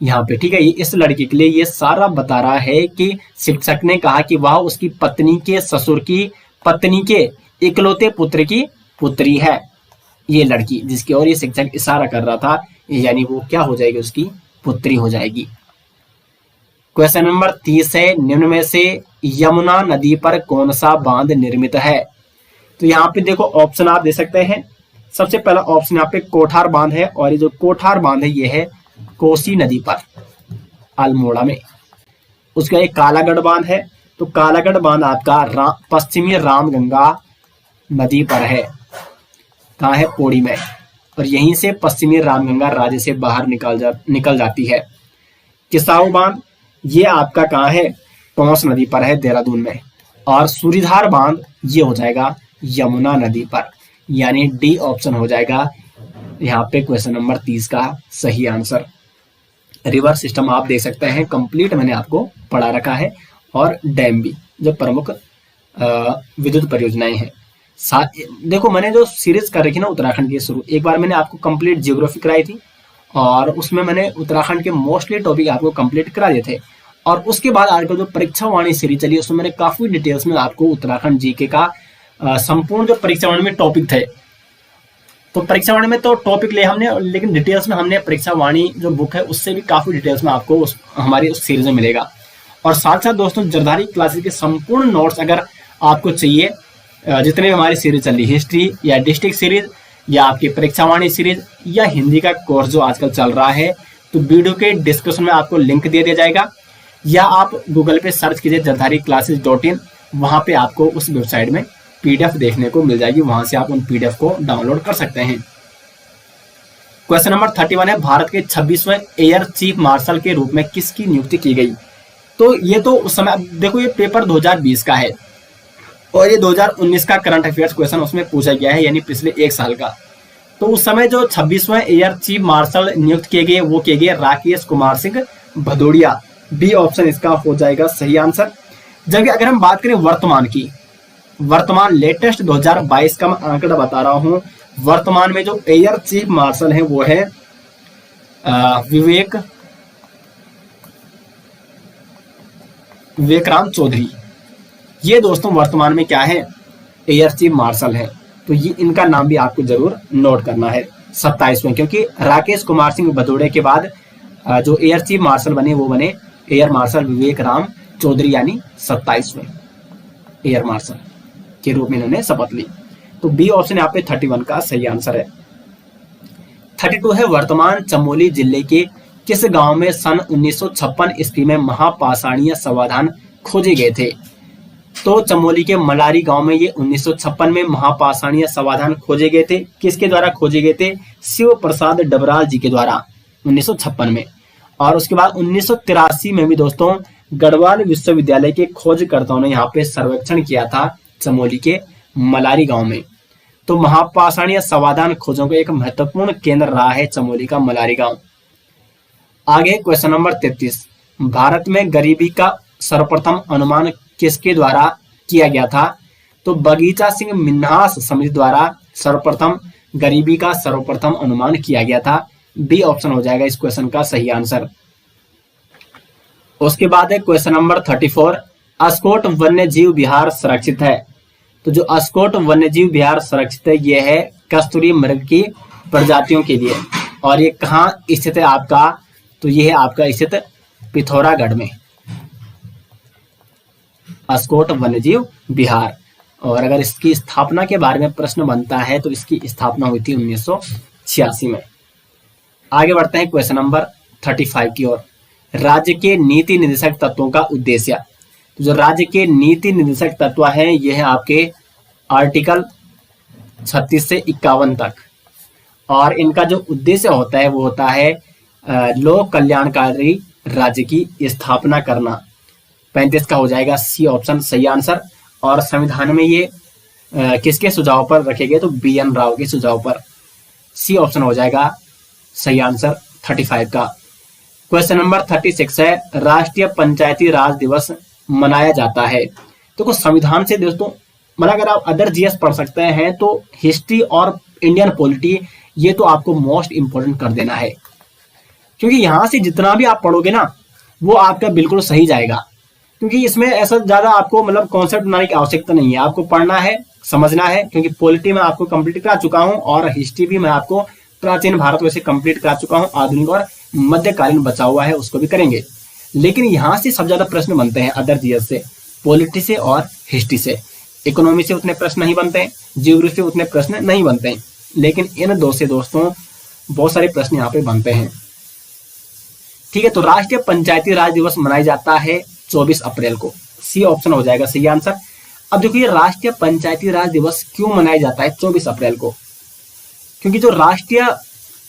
S2: यहाँ पे। ठीक है, ये इस लड़की के लिए ये सारा बता रहा है कि शिक्षक ने कहा कि वह उसकी पत्नी के ससुर की पत्नी के इकलौते पुत्र की पुत्री है, ये लड़की जिसकी ओर ये शिक्षक इशारा कर रहा था, यानी वो क्या हो जाएगी, उसकी पुत्री हो जाएगी। क्वेश्चन नंबर 30 है, निम्न में से यमुना नदी पर कौन सा बांध निर्मित है। तो यहाँ पे देखो ऑप्शन आप दे सकते हैं। सबसे पहला ऑप्शन यहाँ पे कोठार बांध है, और ये जो कोठार बांध है ये है कोसी नदी पर अल्मोड़ा में। उसका एक कालागढ़ बांध है, तो कालागढ़ बांध आपका पश्चिमी रामगंगा नदी पर है, कहाँ है, पौड़ी में, और यहीं से पश्चिमी रामगंगा राज्य से बाहर निकल जाती है। किसाऊ बांध ये आपका कहाँ है, टोंस नदी पर है, देहरादून में। और सूरीधार बांध ये हो जाएगा यमुना नदी पर, यानी डी ऑप्शन हो जाएगा यहाँ पे क्वेश्चन नंबर 30 का सही आंसर। रिवर सिस्टम आप देख सकते हैं, कंप्लीट मैंने आपको पढ़ा रखा है, और डैम भी जो प्रमुख विद्युत परियोजनाएं हैं। देखो मैंने जो सीरीज कर रखी ना उत्तराखंड की शुरू, एक बार मैंने आपको कंप्लीट जियोग्राफी कराई थी, और उसमें मैंने उत्तराखंड के मोस्टली टॉपिक आपको कंप्लीट करा दिए थे। और उसके बाद आजकल जो परीक्षा वाणी सीरीज चली उसमें मैंने काफी डिटेल्स में आपको उत्तराखंड जीके का संपूर्ण जो परीक्षा वाणी में टॉपिक थे, तो परीक्षा वाणी में तो टॉपिक ले हमने, लेकिन डिटेल्स में हमने परीक्षा वाणी जो बुक है उससे भी काफी डिटेल्स में आपको हमारी उस सीरीज में मिलेगा। और साथ साथ दोस्तों जरदारी क्लासेस के संपूर्ण नोट्स अगर आपको चाहिए, जितने भी हमारी सीरीज चल रही, हिस्ट्री या डिस्ट्रिक्ट सीरीज या आपकी परीक्षा वाणी सीरीज या हिंदी का कोर्स जो आजकल चल रहा है, तो वीडियो के डिस्क्रिप्शन में आपको लिंक दे दिया जाएगा, या आप गूगल पे सर्च कीजिए jardhariclasses.in, वहां पे आपको उस वेबसाइट में पीडीएफ देखने को मिल जाएगी, वहां से आप उन पीडीएफ को डाउनलोड कर सकते हैं। क्वेश्चन नंबर 31 है, भारत के 26वें एयर चीफ मार्शल के रूप में किसकी नियुक्ति की गई। तो ये तो उस समय देखो ये पेपर 2020 का है, और ये 2019 का करंट अफेयर्स क्वेश्चन उसमें पूछा गया है, यानी पिछले एक साल का। तो उस समय जो 26वें एयर चीफ मार्शल नियुक्त किए गए वो किए गए राकेश कुमार सिंह भदौड़िया, बी ऑप्शन इसका हो जाएगा सही आंसर। जबकि अगर हम बात करें वर्तमान की, वर्तमान लेटेस्ट 2022 का मैं आंकड़ा बता रहा हूं, वर्तमान में जो एयर चीफ मार्शल है वो है विवेकराम चौधरी। ये दोस्तों वर्तमान में क्या है, एयर चीफ मार्शल है, तो ये इनका नाम भी आपको जरूर नोट करना है 27वें, क्योंकि राकेश कुमार सिंह भदौड़े के बाद जो एयर चीफ मार्शल बने वो बने एयर मार्शल विवेकराम चौधरी, यानी 27वें एयर मार्शल के रूप में इन्होंने शपथ ली। तो बी ऑप्शन यहाँ पे 31 का सही आंसर है। 32 है, वर्तमान चमोली जिले के किस गांव में सन 1956 ईस्वी में महापाषाणीय समाधान खोजे गए थे। तो चमोली के मलारी गांव में ये 1956 में महापाषाणीय समाधान खोजे गए थे। किसके द्वारा खोजे गए थे, शिव प्रसाद डबराल जी के द्वारा 1956 में। और उसके बाद 1983 में भी दोस्तों गढ़वाल विश्वविद्यालय के खोजकर्ताओं ने यहाँ पे सर्वेक्षण किया था चमोली के मलारी गांव में। तो महापाषाणीय समाधान खोजों का एक महत्वपूर्ण केंद्र रहा है चमोली का मलारी गांव। आगे क्वेश्चन नंबर 33, भारत में गरीबी का सर्वप्रथम अनुमान किसके द्वारा किया गया था। तो बगीचा सिंह मिन्हास समिति द्वारा सर्वप्रथम गरीबी का सर्वप्रथम अनुमान किया गया था। बी ऑप्शन हो जाएगा इस क्वेश्चन का सही आंसर। उसके बाद है क्वेश्चन नंबर 34, अस्कोट वन्य जीव विहार सुरक्षित है। तो जो अस्कोट वन्य जीव विहार सुरक्षित है ये है कस्तूरी मृग की प्रजातियों के लिए, और ये कहाँ स्थित है आपका, तो ये है आपका स्थित पिथौरागढ़ में अस्कोट वन्यजीव विहार। और अगर इसकी स्थापना के बारे में प्रश्न बनता है तो इसकी स्थापना हुई थी 1986 में। आगे बढ़ते हैं क्वेश्चन नंबर 35 की ओर, राज्य के नीति निर्देशक तत्वों का उद्देश्य। तो जो राज्य के नीति निर्देशक तत्व हैं ये है आपके आर्टिकल 36 से 51 तक, और इनका जो उद्देश्य होता है वो होता है लोक कल्याणकारी राज्य की स्थापना करना। 35 का हो जाएगा सी ऑप्शन सही आंसर। और संविधान में ये किसके सुझाव पर रखे गए, तो BN राव के सुझाव पर। सी ऑप्शन हो जाएगा सही आंसर 35 का। क्वेश्चन नंबर 36 है, राष्ट्रीय पंचायती राज दिवस मनाया जाता है। तो कुछ संविधान से दोस्तों, मतलब अगर आप अदर GS पढ़ सकते हैं तो हिस्ट्री और इंडियन पॉलिटी ये तो आपको मोस्ट इंपोर्टेंट कर देना है, क्योंकि यहां से जितना भी आप पढ़ोगे ना वो आपका बिल्कुल सही जाएगा, क्योंकि इसमें ऐसा ज्यादा आपको मतलब कॉन्सेप्ट बनाने की आवश्यकता नहीं है, आपको पढ़ना है, समझना है। क्योंकि पॉलिटी में आपको कंप्लीट करा चुका हूं और हिस्ट्री भी मैं आपको प्राचीन भारत वैसे कंप्लीट करा चुका हूं, आधुनिक और मध्यकालीन बचा हुआ है उसको भी करेंगे। लेकिन यहां से सब ज्यादा प्रश्न बनते हैं अदर GS से, पॉलिटी से और हिस्ट्री से। इकोनॉमी से उतने प्रश्न नहीं बनते हैं, जियोग्राफी से उतने प्रश्न नहीं बनते हैं, लेकिन इन दो से दोस्तों बहुत सारे प्रश्न यहाँ पे बनते हैं। ठीक है, तो राष्ट्रीय पंचायती राज दिवस मनाया जाता है 24 अप्रैल को। सी ऑप्शन हो जाएगा सही आंसर। अब देखिए राष्ट्रीय पंचायती राज दिवस क्यों मनाया जाता है 24 अप्रैल को, क्योंकि जो राष्ट्रीय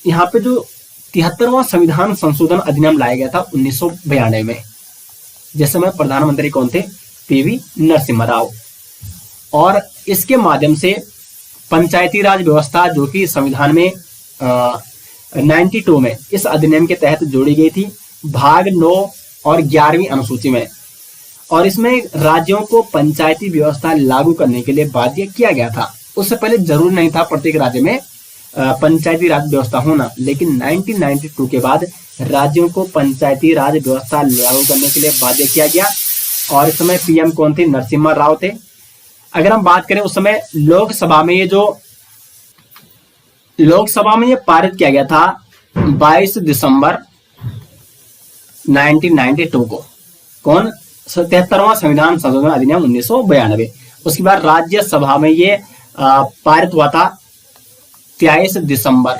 S2: यहाँ पे जो 73वां संविधान संशोधन अधिनियम लाया गया था 1992 में, जिस समय प्रधानमंत्री कौन थे, PV नरसिम्हा राव, और इसके माध्यम से पंचायती राज व्यवस्था जो कि संविधान में 92 में इस अधिनियम के तहत जोड़ी गई थी भाग 9 और 11वीं अनुसूची में, और इसमें राज्यों को पंचायती व्यवस्था लागू करने के लिए बाध्य किया गया था। उससे पहले जरूर नहीं था प्रत्येक राज्य में पंचायती राज व्यवस्था होना, लेकिन 1992 के बाद राज्यों को पंचायती राज व्यवस्था लागू करने के लिए बाध्य किया गया। और इस समय PM कौन थे, नरसिम्हा राव थे। अगर हम बात करें उस समय लोकसभा में ये पारित किया गया था 22 दिसंबर 1992 को। कौन, 73वां संविधान संशोधन अधिनियम 1992। उसके बाद राज्यसभा में ये पारित हुआ था 23 दिसंबर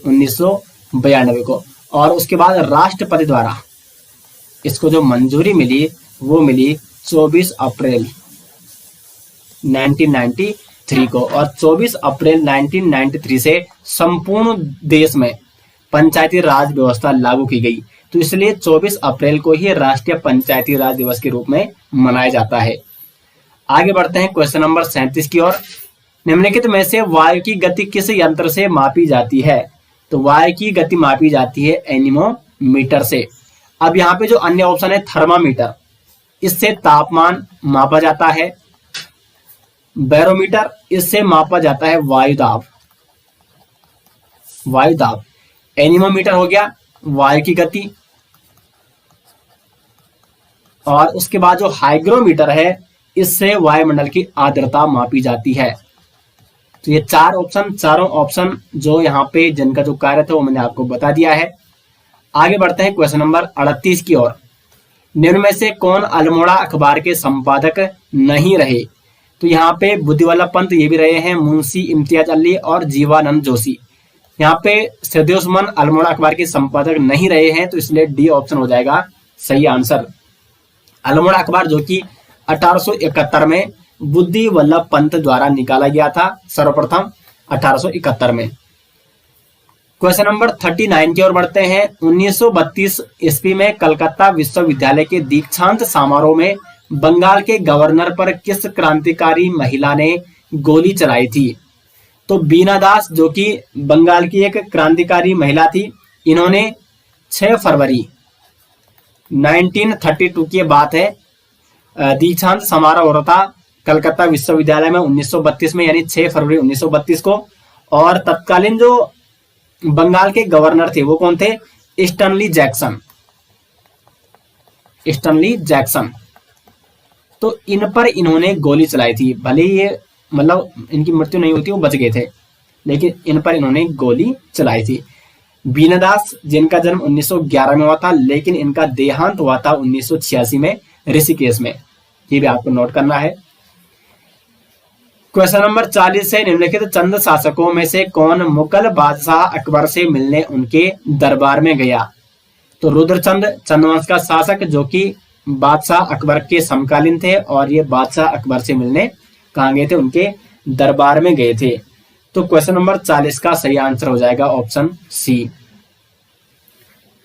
S2: 1992 को, और उसके बाद राष्ट्रपति द्वारा इसको जो मंजूरी मिली वो मिली 24 अप्रैल 1993 को, और 24 अप्रैल 1993 से संपूर्ण देश में पंचायती राज व्यवस्था लागू की गई। तो इसलिए 24 अप्रैल को ही राष्ट्रीय पंचायती राज दिवस के रूप में मनाया जाता है। आगे बढ़ते हैं क्वेश्चन नंबर 37 की ओर। निम्नलिखित में से वायु की गति किस यंत्र से मापी जाती है, तो वायु की गति मापी जाती है एनीमोमीटर से। अब यहाँ पे जो अन्य ऑप्शन है थर्मामीटर, इससे तापमान मापा जाता है। बैरोमीटर, इससे मापा जाता है वायुदाब। एनीमोमीटर हो गया वायु की गति, और उसके बाद जो हाइग्रोमीटर है इससे वायुमंडल की आर्द्रता मापी जाती है। तो ये चारों ऑप्शन जो यहाँ पे जिनका जो कार्य था वो मैंने आपको बता दिया है। आगे बढ़ते हैं क्वेश्चन नंबर 38 की ओर। निम्न में से कौन अल्मोड़ा अखबार के संपादक नहीं रहे, तो यहाँ पे बुद्धिवल्लभ पंत ये भी रहे हैं, मुंशी इम्तियाज अली और जीवानंद जोशी। यहाँ पे सैयद सुमन अल्मोड़ा अखबार के संपादक नहीं रहे हैं, तो इसलिए डी ऑप्शन हो जाएगा सही आंसर। अल्मोड़ा अखबार जो कि 1871 में बुद्धिवल्लभ पंत द्वारा निकाला गया था, सर्वप्रथम 1871 में। क्वेश्चन नंबर 39 की ओर बढ़ते हैं। 1932 ईस्वी में कलकत्ता विश्वविद्यालय के दीक्षांत समारोह में बंगाल के गवर्नर पर किस क्रांतिकारी महिला ने गोली चलाई थी, तो बीना दास जो कि बंगाल की एक क्रांतिकारी महिला थी, इन्होंने 6 फरवरी 1932 की बात है, दीक्षांत समारोह हो रहा था कलकत्ता विश्वविद्यालय में 1932 में, यानी 6 फरवरी 1932 को। और तत्कालीन जो बंगाल के गवर्नर थे वो कौन थे, स्टैनली जैक्सन। तो इन पर इन्होंने गोली चलाई थी, भले ये मतलब इनकी मृत्यु नहीं हुई थी, वो बच गए थे, लेकिन इन पर इन्होंने गोली चलाई थी। बीना दास जिनका जन्म 1911 में हुआ था, लेकिन इनका देहांत हुआ था 1986 में ऋषिकेश में, ये भी आपको नोट करना है। क्वेश्चन नंबर 40 है। निम्नलिखित चंद शासकों में से कौन मुगल बादशाह अकबर से मिलने उनके दरबार में गया, तो रुद्रचंद चंद्रवंश का शासक जो कि बादशाह अकबर के समकालीन थे, और ये बादशाह अकबर से मिलने कहाँ गए थे, उनके दरबार में गए थे। तो क्वेश्चन नंबर 40 का सही आंसर हो जाएगा ऑप्शन सी।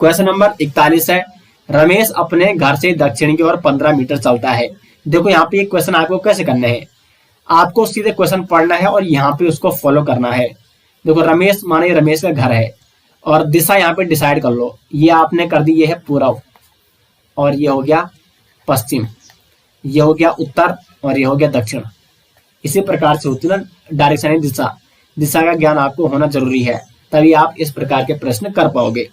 S2: क्वेश्चन नंबर 41 है। रमेश अपने घर से दक्षिण की ओर 15 मीटर चलता है, देखो यहाँ पे एक क्वेश्चन आपको कैसे करना है, आपको सीधे क्वेश्चन पढ़ना है और यहाँ पे उसको फॉलो करना है। देखो रमेश, माने रमेश का घर है और दिशा यहाँ पे डिसाइड कर लो। ये आपने कर दी, ये है पूर्व और ये हो गया पश्चिम, ये हो गया उत्तर और ये हो गया दक्षिण। इसी प्रकार से होती है ना डायरेक्शन है दिशा। दिशा का ज्ञान आपको होना जरूरी है, तभी आप इस प्रकार के प्रश्न कर पाओगे।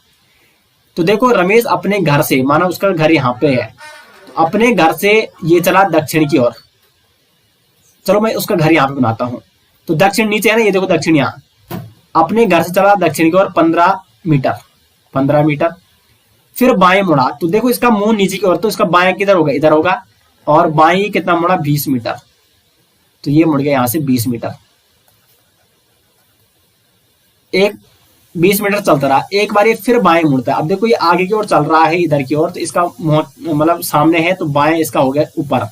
S2: तो देखो रमेश अपने घर से, माना उसका घर यहाँ पे है, तो अपने घर से ये चला दक्षिण की ओर। चलो मैं उसका घर यहाँ पे बनाता हूं। तो दक्षिण नीचे है ना, ये देखो दक्षिण यहाँ। अपने घर से चला दक्षिण की ओर 15 मीटर, 15 मीटर। फिर बाएं मुड़ा, तो देखो इसका मुंह नीचे की ओर, तो इसका बाएं किधर होगा, इधर होगा। और बाएं कितना मुड़ा, 20 मीटर। तो ये मुड़ गया यहां से 20 मीटर। एक 20 मीटर चलता रहा, एक बार ये फिर बाएं मुड़ता है। अब देखो ये आगे की ओर चल रहा है इधर की ओर, तो इसका मतलब सामने है, तो बाएं इसका हो गया ऊपर।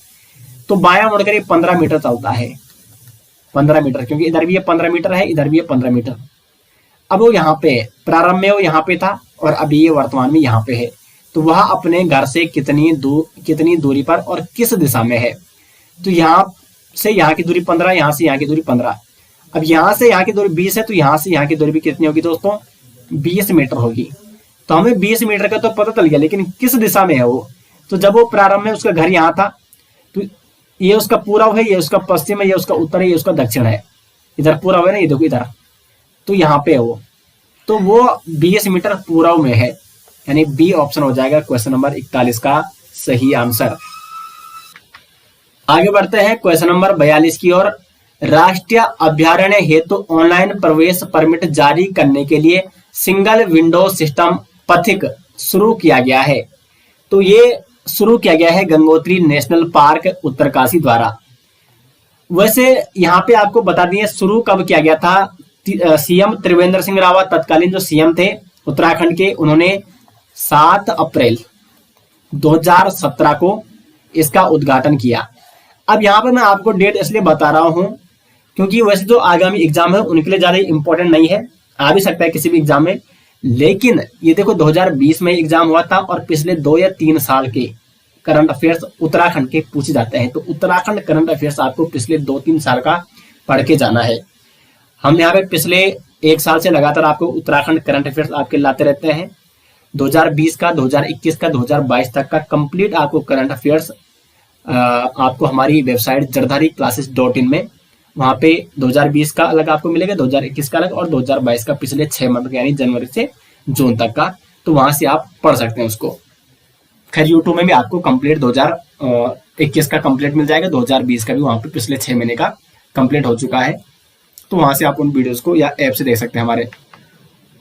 S2: तो बायां मुड़कर ये 15 मीटर चलता है, 15 मीटर, क्योंकि इधर भी ये 15 मीटर है, इधर भी ये 15 मीटर। अब वो यहाँ पे प्रारंभ में वो यहाँ पे था और अभी ये वर्तमान में यहाँ पे है। तो वह अपने घर से कितनी दूरी पर और किस दिशा में है। तो यहाँ से यहाँ की दूरी 15, यहाँ से यहाँ की दूरी 15। अब यहाँ से यहाँ की दूरी 20 है, तो यहाँ से यहाँ की दूरी भी कितनी होगी दोस्तों, 20 मीटर होगी। तो हमें 20 मीटर का तो पता चल गया, लेकिन किस दिशा में है वो। तो जब वो प्रारंभ में उसका घर यहाँ था, तो ये उसका पूर्व है, ये उसका पश्चिम है, ये उसका उत्तर है, ये उसका दक्षिण है। इधर पूर्व है ना, ये देखो इधर, तो यहाँ पे है वो। तो वो 20 मीटर पूर्व में है, यानी बी ऑप्शन हो जाएगा क्वेश्चन नंबर 41 का सही आंसर। आगे बढ़ते हैं क्वेश्चन नंबर 42 की ओर। राष्ट्रीय अभ्यारण्य हेतु ऑनलाइन प्रवेश परमिट जारी करने के लिए सिंगल विंडो सिस्टम पथिक शुरू किया गया है। तो ये शुरू किया गया है गंगोत्री नेशनल पार्क उत्तरकाशी द्वारा। वैसे यहाँ पे आपको बता दिए शुरू कब किया गया था। सीएम त्रिवेंद्र सिंह रावत तत्कालीन जो सीएम थे उत्तराखंड के, उन्होंने 7 अप्रैल 2017 को इसका उद्घाटन किया। अब यहाँ पे मैं आपको डेट इसलिए बता रहा हूं क्योंकि वैसे जो आगामी एग्जाम है उनके लिए ज्यादा इंपॉर्टेंट नहीं है, आ भी सकता है किसी भी एग्जाम में। लेकिन ये देखो 2020 में एग्जाम हुआ था और पिछले 2 या 3 साल के करंट अफेयर्स उत्तराखंड के पूछे जाते हैं। तो उत्तराखंड करंट अफेयर्स आपको पिछले 2-3 साल का पढ़ के जाना है। हम यहाँ पे पिछले 1 साल से लगातार आपको उत्तराखंड करंट अफेयर्स आपके लाते रहते हैं। 2020 का, 2021 का, 2022 तक का कंप्लीट आपको करंट अफेयर्स आपको हमारी वेबसाइट jardhari-classes.in में, वहां पे 2020 का अलग आपको मिलेगा, 2021 का अलग और 2022 का पिछले 6 मंथ यानी जनवरी से जून तक का। तो वहां से आप पढ़ सकते हैं उसको। खैर यूट्यूब में भी आपको कंप्लीट 2021 का कंप्लीट मिल जाएगा, 2020 का भी वहां पे पिछले 6 महीने का कंप्लीट हो चुका है। तो वहां से आप उन वीडियोस को या ऐप से देख सकते हैं हमारे।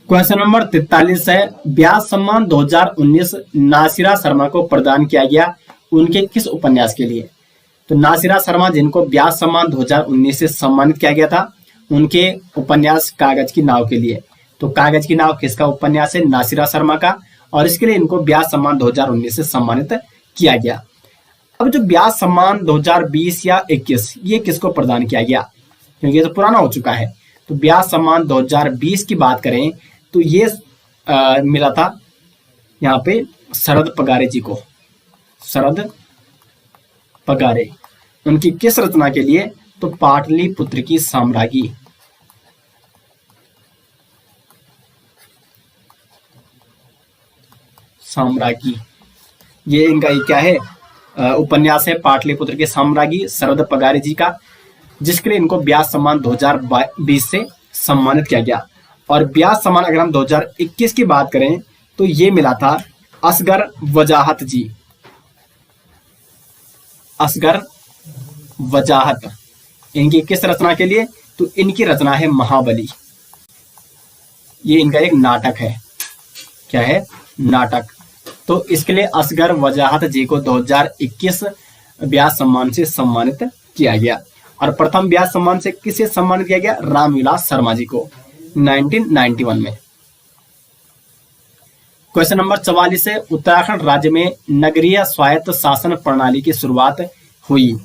S2: क्वेश्चन नंबर 43 है, व्यास सम्मान 2019 नासिरा शर्मा को प्रदान किया गया, उनके किस उपन्यास के लिए। तो नासिरा शर्मा जिनको व्यास सम्मान 2019 से सम्मानित किया गया था, उनके उपन्यास कागज की नाव के लिए। तो कागज की नाव किसका उपन्यास है, नासिरा शर्मा का, और इसके लिए इनको व्यास सम्मान 2019 से सम्मानित किया गया। अब जो व्यास सम्मान 2020 या 21 ये किसको प्रदान किया गया, क्योंकि ये तो पुराना हो चुका है। तो व्यास सम्मान 2020 की बात करें तो ये मिला था यहाँ पे शरद पगारे जी को। शरद पगारे, उनकी किस रचना के लिए, तो पाटलिपुत्र की साम्राज्ञी। साम्राज्ञी ये इनका क्या है, उपन्यास है पाटलिपुत्र के साम्राज्ञी शरद पगारे जी का, जिसके लिए इनको व्यास सम्मान 2020 से सम्मानित किया गया। और व्यास सम्मान अगर हम 2021 की बात करें तो ये मिला था असगर वजाहत जी। असगर वजाहत इनकी किस रचना के लिए, तो इनकी रचना है महाबली। ये इनका एक नाटक है, क्या है, नाटक। तो इसके लिए असगर वजाहत जी को 2021 व्यास सम्मान से सम्मानित किया गया। और प्रथम व्यास सम्मान से किसे सम्मानित किया गया, रामविलास शर्मा जी को 1991 में। क्वेश्चन नंबर 44 है, उत्तराखंड राज्य में नगरीय स्वायत्त शासन प्रणाली की शुरुआत हुई।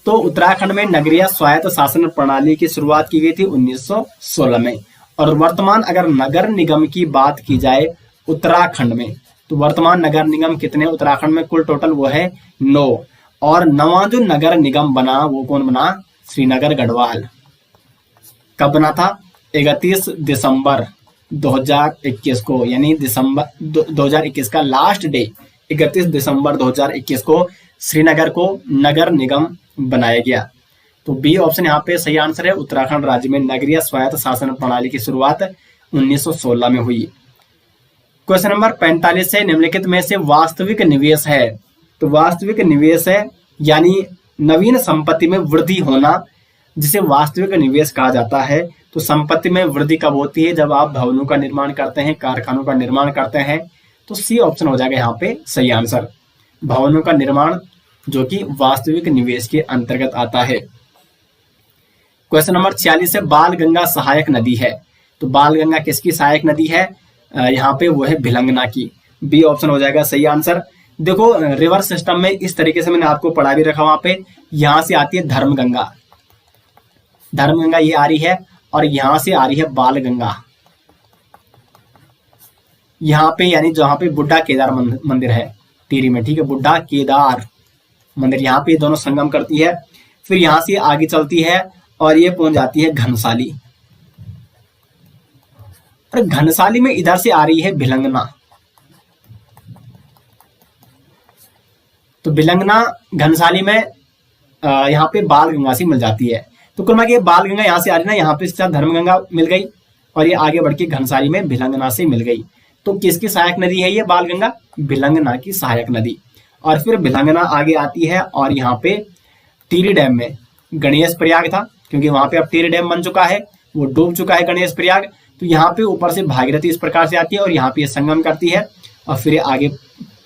S2: तो उत्तराखंड में नगरीय स्वायत्त शासन प्रणाली की शुरुआत की गई थी 1916 में। और वर्तमान अगर नगर निगम की बात की जाए उत्तराखंड में, तो वर्तमान नगर निगम कितने उत्तराखंड में, कुल टोटल वो है 9। और नवा जो नगर निगम बना वो कौन बना? श्रीनगर गढ़वाल। कब बना था? 31 दिसंबर 2021 को, यानी दिसंबर 2021 का लास्ट डे 31 दिसंबर 2021 को श्रीनगर को नगर निगम बनाया गया। तो बी ऑप्शन यहाँ पे सही आंसर है। उत्तराखंड राज्य में नगरीय स्वायत्त शासन प्रणाली की शुरुआत 1916 में हुई। क्वेश्चन नंबर 45 से निम्नलिखित में से वास्तविक निवेश है। तो वास्तविक निवेश है यानी नवीन संपत्ति में वृद्धि होना, जिसे वास्तविक निवेश कहा जाता है। तो संपत्ति में वृद्धि कब होती है? जब आप भवनों का निर्माण करते हैं, कारखानों का निर्माण करते हैं। तो सी ऑप्शन हो जाएगा यहाँ पे सही आंसर। भवनों का निर्माण जो कि वास्तविक निवेश के अंतर्गत आता है। क्वेश्चन नंबर 46 से बाल गंगा सहायक नदी है। तो बाल गंगा किसकी सहायक नदी है? यहाँ पे वो है भिलंगना की। बी ऑप्शन हो जाएगा सही आंसर। देखो रिवर सिस्टम में इस तरीके से मैंने आपको पढ़ा भी रखा, वहां पे यहां से आती है धर्मगंगा, धर्मगंगा ये आ रही है, और यहां से आ रही है बाल गंगा यहाँ पे, यानी जहां पे बुड्ढा केदार मंदिर है टिहरी में, ठीक है, बुड्ढा केदार मंदिर, यहाँ पे दोनों संगम करती है। फिर यहां से आगे चलती है और ये पहुंच जाती है घनसाली, और घनसाली में इधर से आ रही है भिलंगना। तो भिलंगना घनसाली में यहाँ पे बाल गंगा से मिल जाती है। तो कुल मिला के बाल गंगा यहाँ से आ रही ना, यहाँ पे इसके साथ धर्मगंगा मिल गई, और ये आगे बढ़ के घनसाली में भिलंगना से मिल गई। तो किसकी सहायक नदी है ये बाल गंगा? भिलंगना की सहायक नदी। और फिर भिलंगना आगे आती है, और यहाँ पे टिहरी डैम में गणेश प्रयाग था, क्योंकि वहां पे अब टिहरी डैम बन चुका है, वो डूब चुका है गणेश प्रयाग। तो यहाँ पे ऊपर से भागीरथी इस प्रकार से आती है, और यहाँ पे संगम करती है, और फिर ये आगे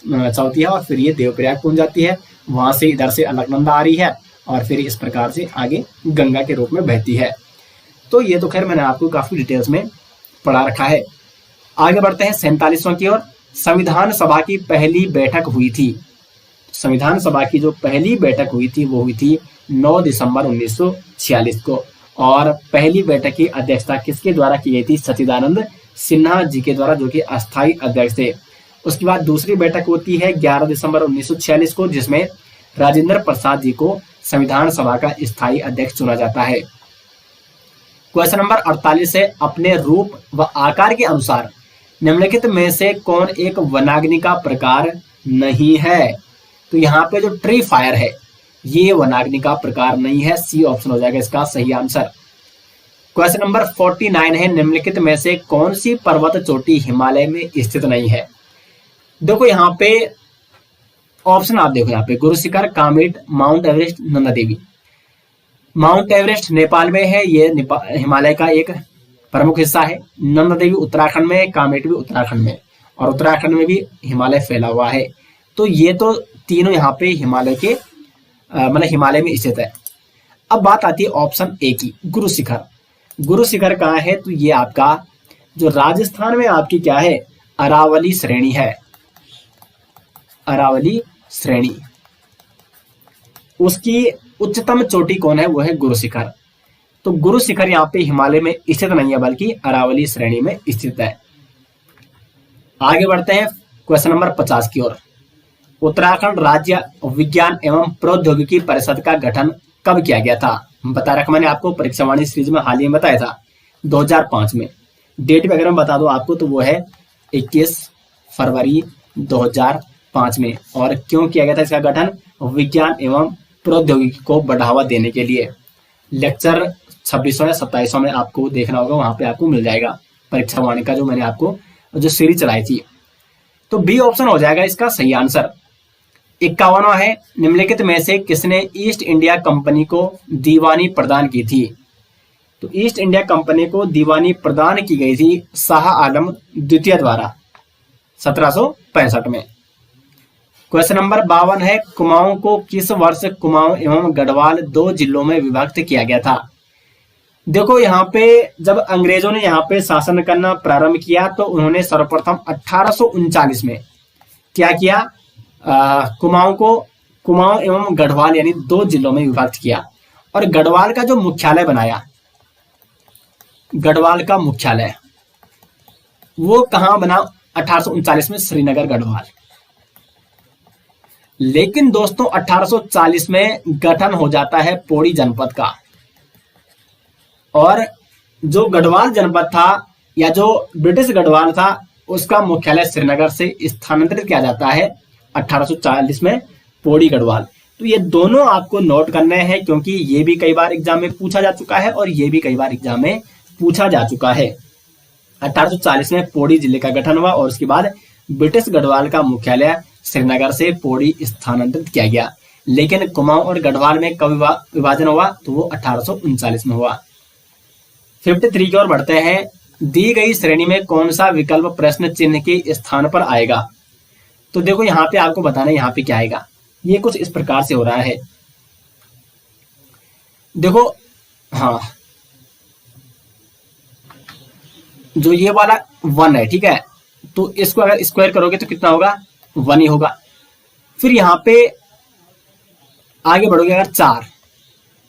S2: चलती है, और फिर ये देवप्रयाग पहुंच जाती है। वहां से इधर से अलकनंदा आ रही है, और फिर इस प्रकार से आगे गंगा के रूप में बहती है। तो ये तो खैर मैंने आपको काफी डिटेल्स में पढ़ा रखा है। आगे बढ़ते हैं 47वां की ओर। संविधान सभा की पहली बैठक हुई थी। संविधान सभा की जो पहली बैठक हुई थी वो हुई थी 9 दिसंबर 1946 को, और पहली बैठक की अध्यक्षता किसके द्वारा की गई थी? सच्चिदानंद सिन्हा जी के द्वारा, जो कि अस्थायी अध्यक्ष थे। उसके बाद दूसरी बैठक होती है 11 दिसंबर 1946 को, जिसमें राजेंद्र प्रसाद जी को संविधान सभा का स्थायी अध्यक्ष चुना जाता है। क्वेश्चन नंबर 48 है, अपने रूप व आकार के अनुसार निम्नलिखित में से कौन एक वनाग्नि का प्रकार नहीं है? तो यहाँ पे जो ट्री फायर है ये वनाग्नि का प्रकार नहीं है। सी ऑप्शन हो जाएगा इसका सही आंसर। क्वेश्चन नंबर 49 है, निम्नलिखित में से कौन सी पर्वत चोटी हिमालय में स्थित नहीं है? देखो यहाँ पे ऑप्शन आप देखो, यहाँ पे Guru Shikhar, Kamet, mount Everest, Nanda Devi. Mount Everest Nepal में है, ये हिमालय का एक प्रमुख हिस्सा है। नंदा देवी उत्तराखंड में है, कामेट भी उत्तराखंड में, और उत्तराखंड में भी हिमालय फैला हुआ है। तो ये तो तीनों यहाँ पे हिमालय के मतलब हिमालय में स्थित है। अब बात आती है ऑप्शन ए की, गुरु शिखर। गुरु शिखर कहाँ है? तो ये आपका जो राजस्थान में आपकी क्या है? अरावली श्रेणी है, अरावली श्रेणी। उसकी उच्चतम चोटी कौन है? वो है गुरु शिखर। तो गुरु शिखर यहाँ पे हिमालय में स्थित नहीं है, बल्कि अरावली श्रेणी में स्थित है। आगे बढ़ते हैं क्वेश्चन नंबर 50 की ओर। उत्तराखंड राज्य विज्ञान एवं प्रौद्योगिकी परिषद का गठन कब किया गया था? बता रखा मैंने आपको, परीक्षा वाणी सीरीज में हाल ही में बताया था 2005 में। डेट भी अगर मैं बता दूं आपको तो वो है 21 फरवरी 2005 में। और क्यों किया गया था इसका गठन? विज्ञान एवं प्रौद्योगिकी को बढ़ावा देने के लिए। लेक्चर 2600 या 2700 में आपको देखना होगा, वहां पे आपको मिल जाएगा परीक्षा वाणी का जो मैंने आपको जो सीरीज चलाई थी। तो बी ऑप्शन हो जाएगा इसका सही आंसर। 51वां है, निम्नलिखित में से किसने ईस्ट इंडिया कंपनी को दीवानी प्रदान की थी? तो ईस्ट इंडिया कंपनी को दीवानी प्रदान की गई थी शाह आलम द्वितीय द्वारा 1765 में। क्वेश्चन नंबर 52 है, कुमाऊं को किस वर्ष कुमाऊं एवं गढ़वाल 2 जिलों में विभक्त किया गया था? देखो यहाँ पे जब अंग्रेजों ने यहाँ पे शासन करना प्रारंभ किया तो उन्होंने सर्वप्रथम 1839 में क्या किया? कुमाऊं एवं गढ़वाल यानी 2 जिलों में विभक्त किया, और गढ़वाल का जो मुख्यालय बनाया, गढ़वाल का मुख्यालय वो कहां बना? 1839 में श्रीनगर गढ़वाल। लेकिन दोस्तों 1840 में गठन हो जाता है पौड़ी जनपद का, और जो गढ़वाल जनपद था या जो ब्रिटिश गढ़वाल था उसका मुख्यालय श्रीनगर से स्थानांतरित किया जाता है 1840 में पौड़ी गढ़वाल। तो ये दोनों आपको नोट करने हैं, क्योंकि ये भी कई बार एग्जाम में पूछा जा चुका है और ये भी कई बार एग्जाम में पूछा जा चुका है। 1840 में पौड़ी जिले का गठन हुआ और उसके बाद ब्रिटिश गढ़वाल का मुख्यालय श्रीनगर से पौड़ी स्थानांतरित किया गया। लेकिन कुमाऊं और गढ़वाल में कब विभाजन हुआ, तो वो 1839 में हुआ। 53 की ओर बढ़ते हैं। दी गई श्रेणी में कौन सा विकल्प प्रश्न चिन्ह के स्थान पर आएगा। तो देखो यहाँ पे आपको बताना है यहाँ पे क्या आएगा। ये कुछ इस प्रकार से हो रहा है, देखो, हाँ, जो ये वाला 1 है, ठीक है, तो इसको अगर स्क्वायर करोगे तो कितना होगा, 1 ही होगा। फिर यहाँ पे आगे बढ़ोगे अगर 4,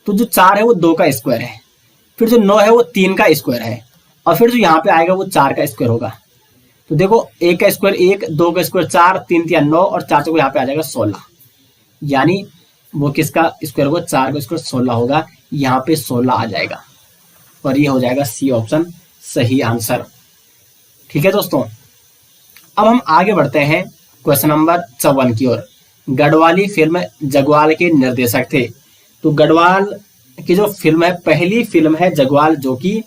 S2: तो जो 4 है वो 2 का स्क्वायर है, फिर जो 9 है वो 3 का स्क्वायर है, और फिर जो यहाँ पे आएगा वो 4 का स्क्वायर होगा। तो देखो 1 का स्क्वायर 1, 2 का स्क्वायर 4, 3 तिया 9 और 4 को यहाँ पे आ जाएगा 16, यानी वो किसका स्क्वायर होगा, 4 का स्क्वायर 16 होगा, यहाँ पे 16 आ जाएगा और ये हो जाएगा सी ऑप्शन सही आंसर। ठीक है दोस्तों, अब हम आगे बढ़ते हैं क्वेश्चन नंबर 54 की ओर। गढ़वाली फिल्म जगवाल के निर्देशक थे। तो गढ़वाल की जो फिल्म है, पहली फिल्म है जगवाल, जो कि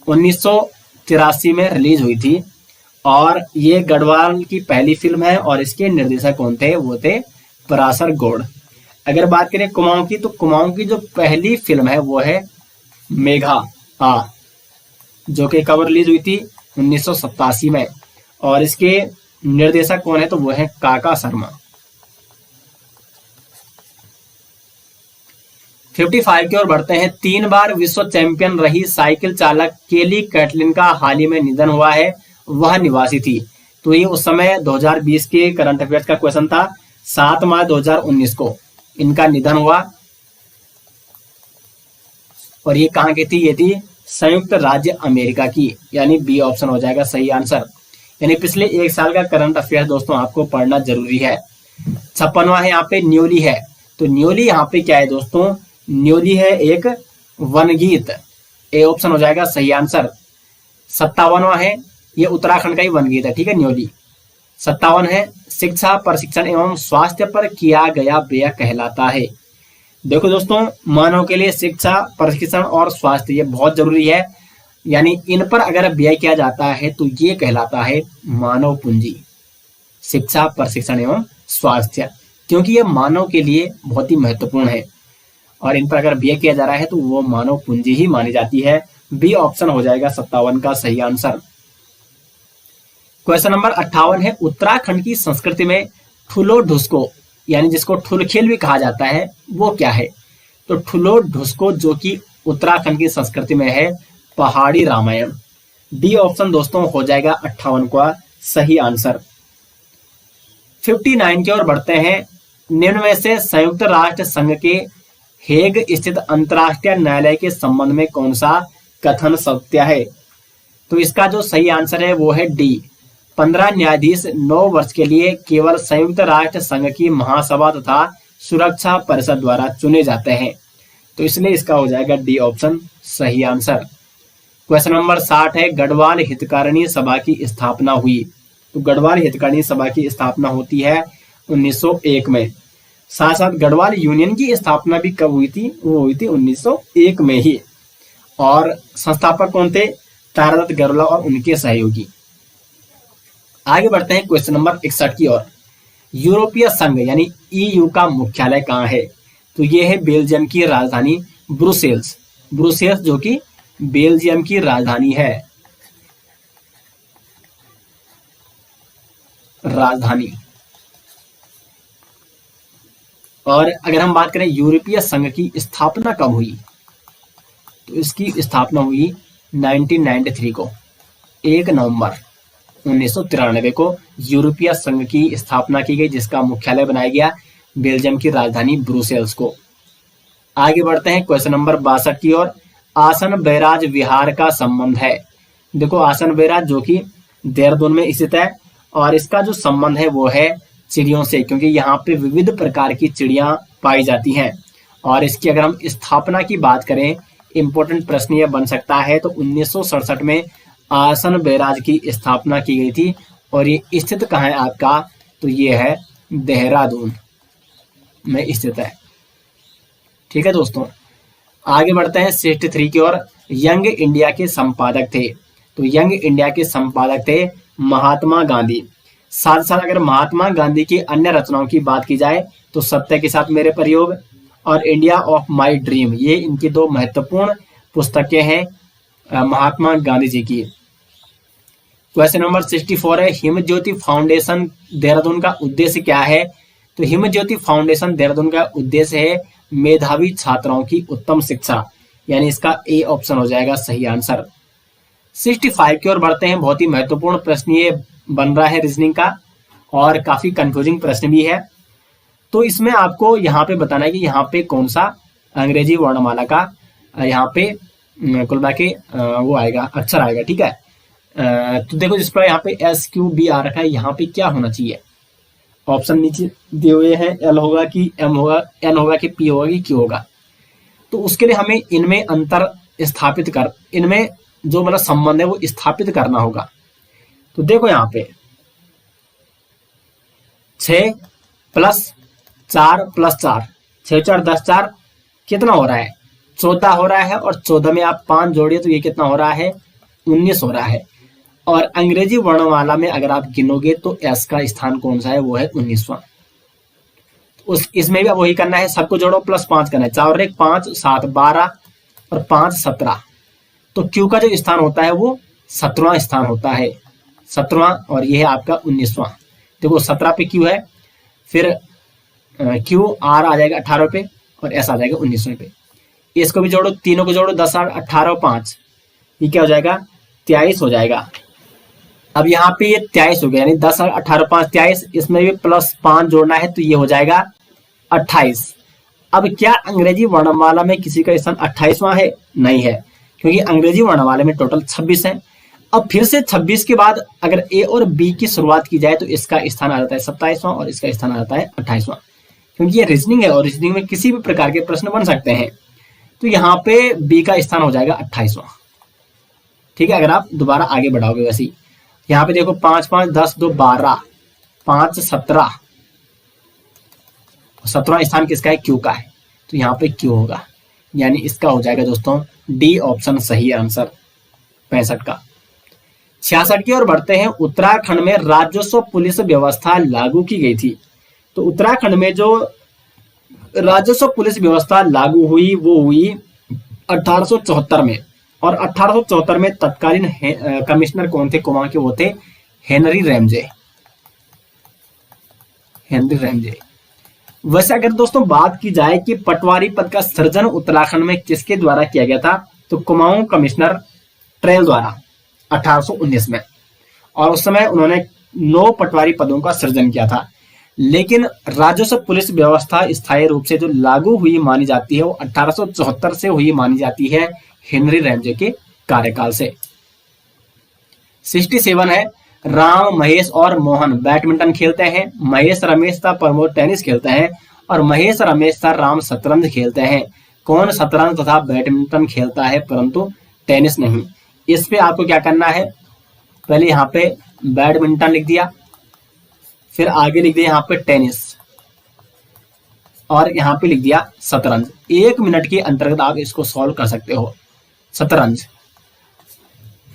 S2: 1983 में रिलीज हुई थी, और ये गढ़वाल की पहली फिल्म है और इसके निर्देशक कौन थे, वो थे पराशर गौड़। अगर बात करें कुमाऊं की, तो कुमाऊं की जो पहली फिल्म है वो है मेघा, जो कि कब रिलीज हुई थी, 1987 में, और इसके निर्देशक कौन है, तो वो है काका शर्मा। 55 की ओर बढ़ते हैं। 3 बार विश्व चैंपियन रही साइकिल चालक केली कैटलिन का हाल ही में निधन हुआ है, वह निवासी थी। तो ये उस समय 2020 के करंट अफेयर्स का क्वेश्चन था। 7 मार्च 2019 को इनका निधन हुआ, और ये कहाँ की थी, ये थी संयुक्त राज्य अमेरिका की, यानी बी ऑप्शन हो जाएगा सही आंसर। यानी पिछले 1 साल का करंट अफेयर दोस्तों आपको पढ़ना जरूरी है। 56वां है यहाँ पे न्योली है। तो न्योली यहाँ पे क्या है दोस्तों, न्योली है एक वनगीत, ए ऑप्शन हो जाएगा सही आंसर। 57वां है, ये उत्तराखंड का ही वनगीत है, ठीक है, न्योली। 57 है, शिक्षा प्रशिक्षण एवं स्वास्थ्य पर किया गया व्यय कहलाता है। देखो दोस्तों, मानव के लिए शिक्षा प्रशिक्षण और स्वास्थ्य ये बहुत जरूरी है, यानी इन पर अगर व्यय किया जाता है तो ये कहलाता है मानव पूंजी। शिक्षा प्रशिक्षण एवं स्वास्थ्य, क्योंकि ये मानव के लिए बहुत ही महत्वपूर्ण है और इन पर अगर व्यय किया जा रहा है तो वो मानव पूंजी ही मानी जाती है। बी ऑप्शन हो जाएगा 57 का सही आंसर। क्वेश्चन नंबर 58 है। उत्तराखंड की संस्कृति में ठुलो ढुसको, यानी जिसको ठुलखेल भी कहा जाता है, वो क्या है। तो ठुलो ढुसको जो कि उत्तराखंड की संस्कृति में है, पहाड़ी रामायण। डी ऑप्शन दोस्तों हो जाएगा 58 का सही आंसर। 59 की ओर बढ़ते हैं। निम्न में से संयुक्त राष्ट्र संघ के हेग स्थित अंतरराष्ट्रीय न्यायालय के संबंध में कौन सा कथन सत्य है। तो इसका जो सही आंसर है वो है डी। 15 न्यायाधीश 9 वर्ष के लिए केवल संयुक्त राष्ट्र संघ की महासभा तथा सुरक्षा परिषद द्वारा चुने जाते हैं, तो इसलिए इसका हो जाएगा डी ऑप्शन सही आंसर। क्वेश्चन नंबर 60 है। गढ़वाल हितकारिणी सभा की स्थापना हुई। तो गढ़वाल हितकारिणी सभा की स्थापना होती है 1901 में। साथ साथ गढ़वाल यूनियन की स्थापना भी कब हुई थी, वो हुई थी 1901 में ही। और संस्थापक कौन थे, तारादत्त गढ़वाल और उनके सहयोगी। आगे बढ़ते हैं क्वेश्चन नंबर 61 की ओर। यूरोपीय संघ यानी ईयू का मुख्यालय कहाँ है। तो ये है बेल्जियम की राजधानी ब्रुसेल्स। ब्रुसेल्स जो कि बेल्जियम की राजधानी है। राजधानी। और अगर हम बात करें यूरोपीय संघ की स्थापना कब हुई, तो इसकी स्थापना हुई 1993 को, 1 नवंबर 1993 को यूरोपीय संघ की स्थापना की गई, जिसका मुख्यालय बनाया गया बेल्जियम की राजधानी ब्रुसेल्स को। आगे बढ़ते हैं क्वेश्चन नंबर 62 की ओर। आसन बैराज विहार का संबंध है। देखो आसन बैराज जो कि देहरादून में स्थित है और इसका जो संबंध है वो है चिड़ियों से, क्योंकि यहाँ पे विविध प्रकार की चिड़िया पाई जाती हैं। और इसकी अगर हम स्थापना की बात करें, इंपॉर्टेंट प्रश्न यह बन सकता है, तो 1967 में आसन बैराज की स्थापना की गई थी। और ये स्थित कहाँ है आपका, तो ये है देहरादून में स्थित है। ठीक है दोस्तों, आगे बढ़ते हैं 63 की ओर। यंग इंडिया के संपादक थे, तो यंग इंडिया के संपादक थे महात्मा गांधी। साथ साथ अगर महात्मा गांधी की अन्य रचनाओं की बात की जाए तो सत्य के साथ मेरे प्रयोग और इंडिया ऑफ माय ड्रीम, ये इनकी दो महत्वपूर्ण पुस्तकें हैं महात्मा गांधी जी की। क्वेश्चन नंबर 64 है, हिम ज्योति फाउंडेशन देहरादून का उद्देश्य क्या है? तो हिम ज्योति फाउंडेशन देहरादून का उद्देश्य है मेधावी छात्राओं की उत्तम शिक्षा, यानी इसका ए ऑप्शन हो जाएगा सही आंसर। 65 की ओर बढ़ते हैं। बहुत ही महत्वपूर्ण प्रश्न ये बन रहा है रीजनिंग का, और काफी कंफ्यूजिंग प्रश्न भी है। तो इसमें आपको यहाँ पे बताना है कि यहाँ पे कौन सा अंग्रेजी वर्णमाला का यहाँ पे कुल मिला के वो आएगा, अक्षर आएगा। ठीक है, तो देखो जिस पर यहाँ पे SQB आ रखा है, यहाँ पे क्या होना चाहिए? ऑप्शन नीचे दिए हुए हैं, L होगा कि M होगा, N होगा कि P होगा कि Q होगा। तो उसके लिए हमें इनमें अंतर स्थापित कर, इनमें जो मतलब संबंध है वो स्थापित करना होगा। तो देखो यहाँ पे 6 + 4 + 4, 6 4 10 4 कितना हो रहा है? 14 हो रहा है, और 14 में आप 5 जोड़िए तो ये कितना हो रहा है? 19 हो रहा है। और अंग्रेजी वर्णमाला में अगर आप गिनोगे तो S का स्थान कौन सा है? वो है 19वां। इसमें भी अब वही करना है, सबको जोड़ो +5 करना है। 4 और 1 5, 7 12 और 5 17। तो Q का जो स्थान होता है वो 17वां स्थान होता है, 17वां, और ये है आपका 19वां। देखो 17 पे Q है, फिर Q R आ जाएगा 18 पे, और S आ जाएगा 19वें पे। इसको भी जोड़ो, तीनों को जोड़ो, 10 8 18 और 5, ये क्या हो जाएगा? 23 हो जाएगा। अब यहाँ पे ये 23 हो गया, यानी 10 18 5 23, इसमें भी +5 जोड़ना है तो ये हो जाएगा 28। अब क्या अंग्रेजी वर्णमाला में किसी का स्थान 28वां है? नहीं है, क्योंकि अंग्रेजी वर्णमाला में टोटल 26 है। अब फिर से 26 के बाद अगर A और B की शुरुआत की जाए तो इसका स्थान आ जाता है 27वां, और इसका स्थान आ जाता है 28वां, क्योंकि ये रीजनिंग है और रीजनिंग में किसी भी प्रकार के प्रश्न बन सकते हैं। तो यहाँ पे B का स्थान हो जाएगा 28वां। ठीक है, अगर आप दोबारा आगे बढ़ाओगे वैसे ही। यहाँ पे देखो 5 5 10 2 12, 5 17, 17वां स्थान किसका है? Q का है, तो यहाँ पे Q होगा, यानी इसका हो जाएगा दोस्तों D ऑप्शन सही आंसर 65 का। 66 की ओर बढ़ते हैं। उत्तराखंड में राजस्व पुलिस व्यवस्था लागू की गई थी। तो उत्तराखंड में जो राजस्व पुलिस व्यवस्था लागू हुई वो हुई 1874 में, और 1874 में तत्कालीन कमिश्नर कौन थे कुमाऊं के? वो थे हेनरी रैमजे। Henry Ramsay. वैसे अगर दोस्तों बात की जाए कि पटवारी पद का सृजन उत्तराखंड में किसके द्वारा किया गया था, तो कुमाऊं कमिश्नर ट्रेल द्वारा 1819 में, और उस समय उन्होंने 9 पटवारी पदों का सृजन किया था। लेकिन राजस्व पुलिस व्यवस्था स्थायी रूप से जो लागू हुई मानी जाती है वो 1874 से हुई मानी जाती है, हेनरी रैमजे के कार्यकाल से। 67 है, राम महेश और मोहन बैडमिंटन खेलते हैं, महेश रमेश था प्रमोद टेनिस खेलते हैं, और महेश रमेश था राम शतरंज खेलते हैं। कौन शतरंज तथा बैडमिंटन खेलता है परंतु टेनिस नहीं? इस पे आपको क्या करना है, पहले यहाँ पे बैडमिंटन लिख दिया, फिर आगे लिख दिया यहाँ पे टेनिस, और यहाँ पे लिख दिया शतरंज। 1 मिनट के अंतर्गत आप इसको सॉल्व कर सकते हो। शतरंज,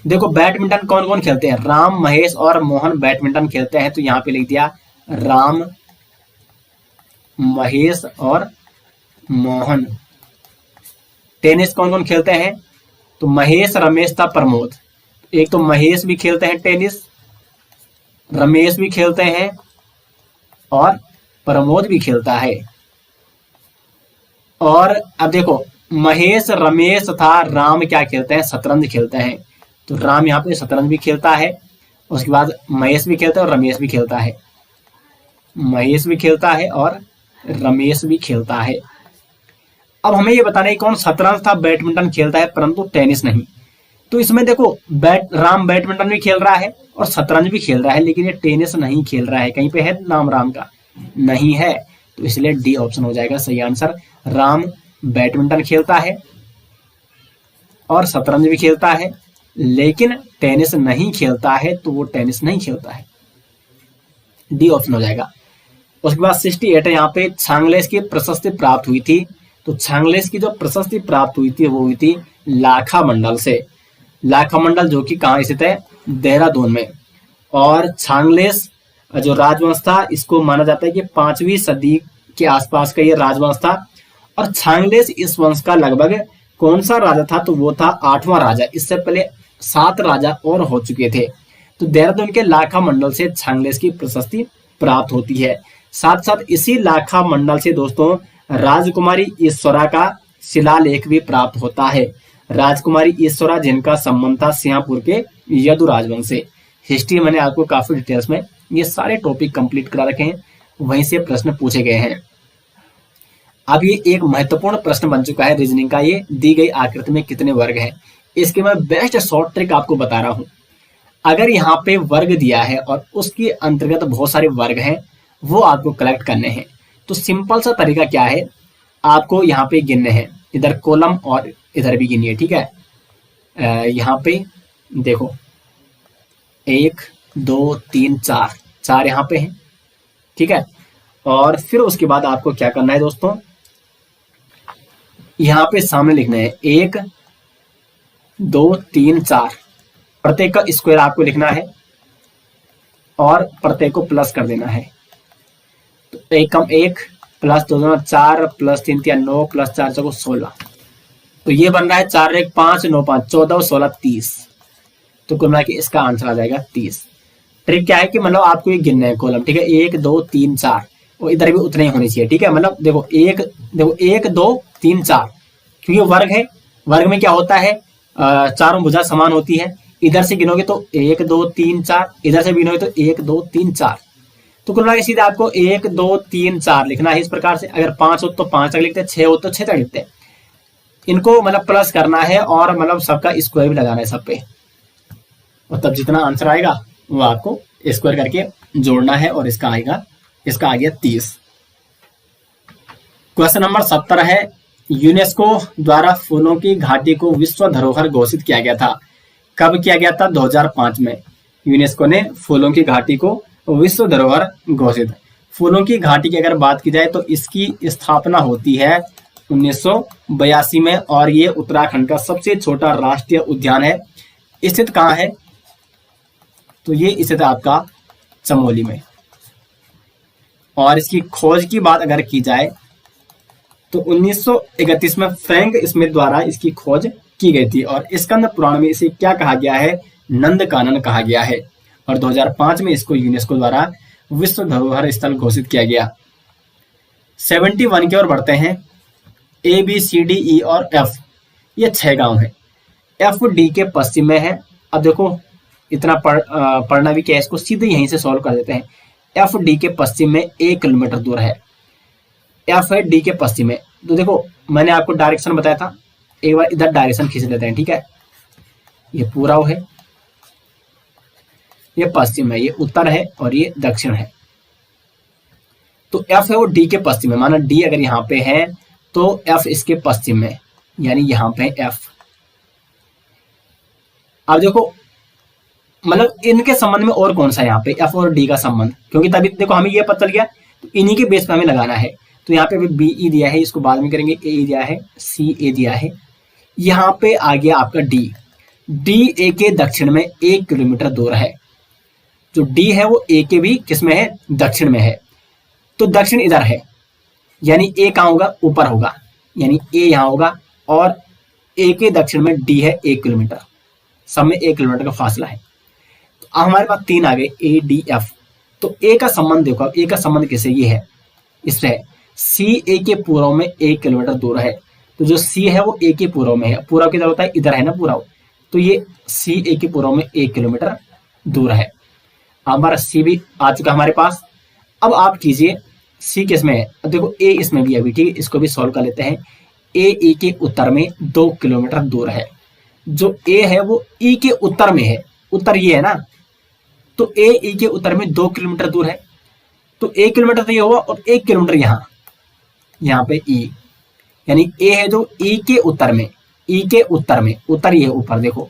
S2: देखो बैडमिंटन कौन कौन खेलते हैं? राम महेश और मोहन बैडमिंटन खेलते हैं, तो यहाँ पे लिख दिया राम महेश और मोहन। टेनिस कौन कौन खेलते हैं? तो महेश रमेश था प्रमोद। एक तो महेश भी खेलते हैं टेनिस, रमेश भी खेलते हैं, और प्रमोद भी खेलता है। और अब देखो महेश रमेश था, राम क्या खेलते हैं? शतरंज खेलते हैं, तो राम यहाँ पे शतरंज भी खेलता है। उसके बाद महेश भी खेलता है और रमेश भी खेलता है, महेश भी खेलता है और रमेश भी खेलता है। अब हमें ये बताना है कौन शतरंज था बैडमिंटन खेलता है परंतु टेनिस नहीं। तो इसमें देखो राम बैडमिंटन भी खेल रहा है और शतरंज भी खेल रहा है, लेकिन ये टेनिस नहीं खेल रहा है। कहीं पे है नाम राम का? नहीं है, तो इसलिए डी ऑप्शन हो जाएगा सही आंसर। राम बैडमिंटन खेलता है और शतरंज भी खेलता है, लेकिन टेनिस नहीं खेलता है, तो वो टेनिस नहीं खेलता है। डी ऑप्शन हो जाएगा। उसके बाद 68 है, यहाँ पे छांगलेस की प्रशस्ति प्राप्त हुई थी। तो छांगलेस की जो प्रशस्ति प्राप्त हुई थी वो हुई थी लाखा मंडल से। लाखा मंडल जो कि कहाँ स्थित है? देहरादून में। और छांगलेस जो राजवंश था, इसको माना जाता है कि 5वीं सदी के आसपास का ये राजवंश था। और छांगलेस इस वंश का लगभग कौन सा राजा था? तो वो था 8वां राजा। इससे पहले 7 राजा और हो चुके थे। तो देहरादून के लाखा मंडल से छांगलेस की प्रशस्ति प्राप्त होती है। साथ साथ इसी लाखा मंडल से दोस्तों राजकुमारी ईश्वरा का शिलालेख भी प्राप्त होता है। राजकुमारी ईश्वरा जिनका संबंध था सिंहपुर के यदु राजवंश से। हिस्ट्री मैंने आपको काफी डिटेल्स में ये सारे टॉपिक कंप्लीट करा रखे हैं, वहीं से प्रश्न पूछे गए हैं। अब ये एक महत्वपूर्ण प्रश्न बन चुका है रीजनिंग का, ये दी गई आकृति में कितने वर्ग हैं। इसके मैं बेस्ट शॉर्ट ट्रिक आपको बता रहा हूं। अगर यहाँ पे वर्ग दिया है और उसके अंतर्गत बहुत सारे वर्ग हैं, वो आपको कलेक्ट करने हैं। तो सिंपल सा तरीका क्या है, आपको यहाँ पे गिनने हैं, इधर कॉलम और इधर भी गिनिए, ठीक है। यहाँ पे देखो 1 2 3 4 यहाँ पे हैं, ठीक है। और फिर उसके बाद आपको क्या करना है दोस्तों, यहाँ पे सामने लिखना है 1 2 3 4, प्रत्येक का स्क्वायर आपको लिखना है और प्रत्येक को प्लस कर देना है। तो 1 कम 1 प्लस 2 4 प्लस 3 3 9 प्लस 4 4 16। तो ये बन रहा है 4 1 5 9 5 14 16 30। तो कुल मिला के इसका आंसर आ जाएगा 30। ट्रिक क्या है कि मतलब आपको ये गिनना है कॉलम, ठीक है। 1 2 3 4 और इधर भी उतने ही होने चाहिए, ठीक है। मतलब देखो 1 2 3 4, क्योंकि वर्ग है, वर्ग में क्या होता है, चारों भुजा समान होती है। इधर से गिनोगे तो 1 2 3 4, इधर से गिनोगे तो 1 2 3 4। तो कुल मिला के सीधा आपको 1 2 3 4 लिखना है इस प्रकार से। अगर 5 हो तो 5 तक लिखते हैं, 6 हो तो 6 तक लिखते हैं। इनको मतलब प्लस करना है और मतलब सबका स्क्वायर भी लगाना है सब पे, और तब जितना आंसर आएगा वो आपको स्क्वायर करके जोड़ना है, और इसका आ गया 30। क्वेश्चन नंबर 70 है, यूनेस्को द्वारा फूलों की घाटी को विश्व धरोहर घोषित किया गया था। कब किया गया था? 2005 में यूनेस्को ने फूलों की घाटी को विश्व धरोहर घोषित। फूलों की घाटी की अगर बात की जाए तो इसकी स्थापना होती है 1982 में, और ये उत्तराखंड का सबसे छोटा राष्ट्रीय उद्यान है। स्थित कहाँ है? तो ये स्थित है आपका चमोली में। और इसकी खोज की बात अगर की जाए तो 1931 में फ्रैंक स्मिथ द्वारा इसकी खोज की गई थी, और स्कंद पुराण में इसे क्या कहा गया है? नंद कानन कहा गया है। और 2005 में इसको यूनेस्को द्वारा विश्व धरोहर स्थल घोषित किया गया। 71 की ओर बढ़ते हैं। A B C D E और F, ये 6 गांव हैं। F D के पश्चिम में है। अब देखो इतना पढ़ना भी क्या है, इसको सीधे यहीं से सॉल्व कर देते हैं। F D के पश्चिम में 1 किलोमीटर दूर है। F है D के पश्चिम में। तो देखो मैंने आपको डायरेक्शन बताया था, एक बार इधर डायरेक्शन खींच लेते हैं, ठीक है। ये पूर्व है, ये पश्चिम है, ये उत्तर है और ये दक्षिण है। तो F है वो D के पश्चिम में, माना D अगर यहाँ पे है तो F इसके पश्चिम में, यानी यहाँ पे F। अब देखो मतलब इनके संबंध में और कौन सा यहाँ पे F और D का संबंध, क्योंकि तभी देखो हमें ये पता चल गया, तो इन्हीं के बेस पे हमें लगाना है। तो यहाँ पे अभी BE दिया है, इसको बाद में करेंगे। A दिया है, CA दिया है, यहाँ पे आ गया आपका D। D A के दक्षिण में 1 किलोमीटर दूर है। जो D है वो A के भी किसमें है? दक्षिण में है। तो दक्षिण इधर है, यानी A कहाँ होगा? ऊपर होगा, यानी A यहाँ होगा, और A के दक्षिण में D है 1 किलोमीटर, सब में 1 किलोमीटर का फासला है। तो हमारे पास 3 आ गए, ADF। तो A का संबंध देखो, A का संबंध किससे? ये है, इससे है। C A के पूर्व में 1 किलोमीटर दूर है। तो जो C है वो A के पूर्व में है। पूर्व किधर होता है? इधर है ना पूर्व। तो ये C A के पूर्व में 1 किलोमीटर दूर है। हमारा C भी आ चुका हमारे पास। अब आप कीजिए C किस में है? अब देखो A इसमें भी अभी, ठीक है, इसको भी सॉल्व कर लेते हैं। A के उत्तर में 2 किलोमीटर दूर है। जो ए है वो ई के उत्तर में है, उत्तर ये है ना, तो ए ई के उत्तर में 2 किलोमीटर दूर है, तो 1 किलोमीटर तो ये हुआ और 1 किलोमीटर यहाँ पे ई, यानी ए है जो ई के उत्तर में, ई के उत्तर में, उत्तर ये है ऊपर देखो,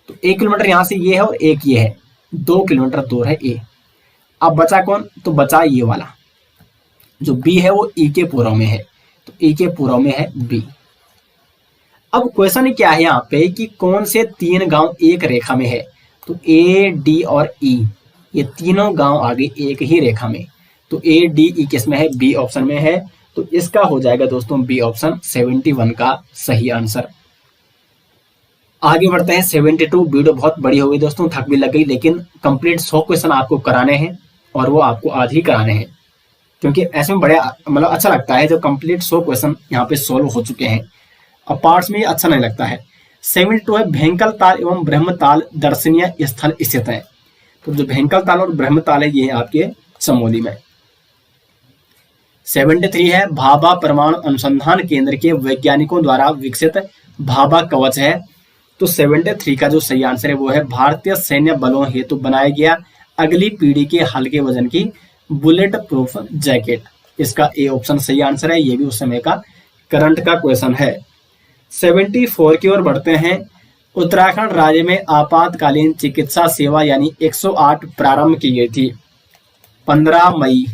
S2: तो 1 किलोमीटर यहां से ये है और एक ये है, 2 किलोमीटर दूर है ए। अब बचा कौन, तो बचा ये वाला जो बी है वो ई के पूर्व में है, तो ई के पूर्व में है बी। अब क्वेश्चन क्या है यहाँ पे कि कौन से 3 गांव एक रेखा में है, तो ए डी और ई, ये तीनों गांव आगे एक ही रेखा में, तो ए डी ई किस में है, बी ऑप्शन में है, तो इसका हो जाएगा दोस्तों बी ऑप्शन 71 का सही आंसर। आगे बढ़ते हैं 72। वीडियो बहुत बड़ी हो गई दोस्तों, थक भी लग गई, लेकिन कंप्लीट 100 क्वेश्चन आपको कराने हैं और वो आपको आज ही कराने हैं, क्योंकि ऐसे में बड़े मतलब अच्छा लगता है जब कंप्लीट 100 क्वेश्चन यहाँ पे सोल्व हो चुके हैं, और पार्ट्स में ये अच्छा नहीं लगता है। 72 है, भेंकल ताल एवं ब्रह्मताल दर्शनीय स्थल स्थित है, तो जो भेंकल ताल और ब्रह्मताल है ये है आपके चमोली में। 73 है, भाभा परमाणु अनुसंधान केंद्र के वैज्ञानिकों द्वारा विकसित भाभा कवच है, तो 73 का जो सही आंसर है वो है भारतीय सैन्य बलों हेतु बनाया गया अगली पीढ़ी के हल्के वजन की बुलेट प्रूफ जैकेट, इसका ए ऑप्शन सही आंसर है, ये भी उस समय का करंट का क्वेश्चन है। 74 की ओर बढ़ते हैं। उत्तराखंड राज्य में आपातकालीन चिकित्सा सेवा यानी 108 प्रारंभ की गई थी 15 मई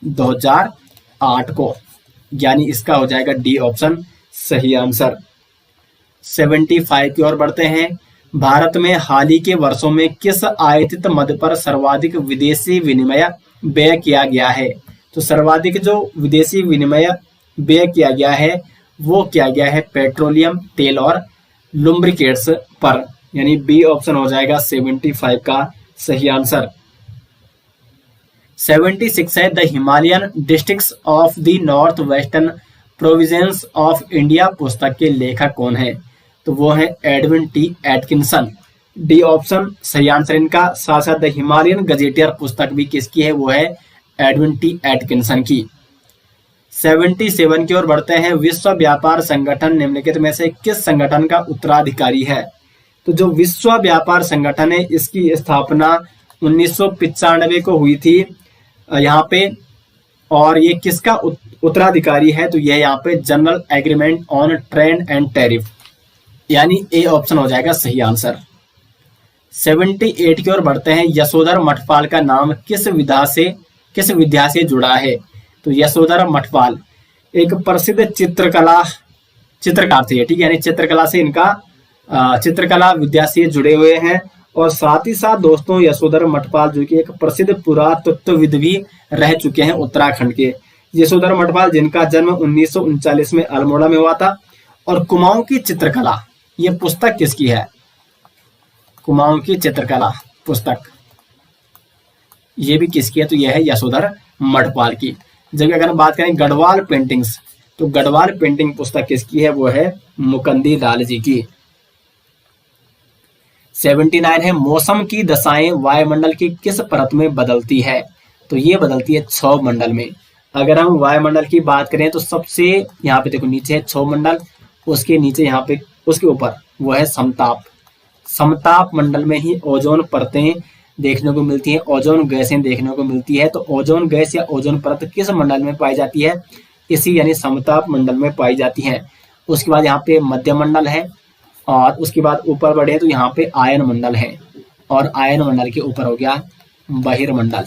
S2: 2008 को, यानी इसका हो जाएगा डी ऑप्शन सही आंसर। 75 की ओर बढ़ते हैं। भारत में हाल ही के वर्षों में किस आयातित मद पर सर्वाधिक विदेशी विनिमय व्यय किया गया है, तो सर्वाधिक जो विदेशी विनिमय व्यय किया गया है वो किया गया है पेट्रोलियम तेल और लुब्रिकेट्स पर, यानी बी ऑप्शन हो जाएगा 75 का सही आंसर। 76 है, the Himalayan districts of the north western province of India पुस्तक के लेखक कौन है, तो वो है Edwin T Atkinson, D option सही आंसर इनका। साथ साथ द हिमालयन गजेटियर पुस्तक भी किसकी है, वो है एडविन टी एटकिंसन की। 77 की ओर बढ़ते हैं। विश्व व्यापार संगठन निम्नलिखित में से किस संगठन का उत्तराधिकारी है, तो जो विश्व व्यापार संगठन है इसकी स्थापना 1995 को हुई थी यहाँ पे, और ये किसका उत्तराधिकारी है, तो यह यहाँ पे general agreement on trade and tariff, यानी ए ऑप्शन हो जाएगा सही आंसर। 78 की ओर बढ़ते हैं। यशोधर मठपाल का नाम किस विधा से जुड़ा है, तो यशोधर मठपाल एक प्रसिद्ध चित्रकार थे, ठीक है, यानी चित्रकला से इनका चित्रकला विद्या से जुड़े हुए हैं। और साथ ही साथ दोस्तों यशोधर मठपाल जो कि एक प्रसिद्ध पुरातत्वविद भी रह चुके हैं उत्तराखंड के। यशोधर मठपाल जिनका जन्म 1939 में अल्मोड़ा में हुआ था। और कुमाऊं की चित्रकला, ये पुस्तक किसकी है, कुमाऊं की चित्रकला पुस्तक ये भी किसकी है, तो यह है यशोधर मठपाल की। जब अगर बात करें गढ़वाल पेंटिंग्स, तो गढ़वाल पेंटिंग पुस्तक किसकी है, वो है मुकंदी लाल जी की। 79 है, मौसम की दशाएं वायुमंडल की किस परत में बदलती है, तो ये बदलती है क्षोभ मंडल में। अगर हम वायुमंडल की बात करें तो सबसे यहाँ पे देखो नीचे है क्षोभ मंडल, उसके नीचे यहाँ पे उसके ऊपर वो है समताप। समताप मंडल में ही ओजोन परतें देखने को मिलती है, ओजोन गैसें देखने को मिलती है। तो ओजोन गैस या ओजोन परत किस मंडल में पाई जाती है, इसी यानी समताप मंडल में पाई जाती है। उसके बाद यहाँ पे मध्य मंडल है, और उसके बाद ऊपर बढ़े तो यहाँ पे आयन मंडल है, और आयन मंडल के ऊपर हो गया बहिर्मंडल,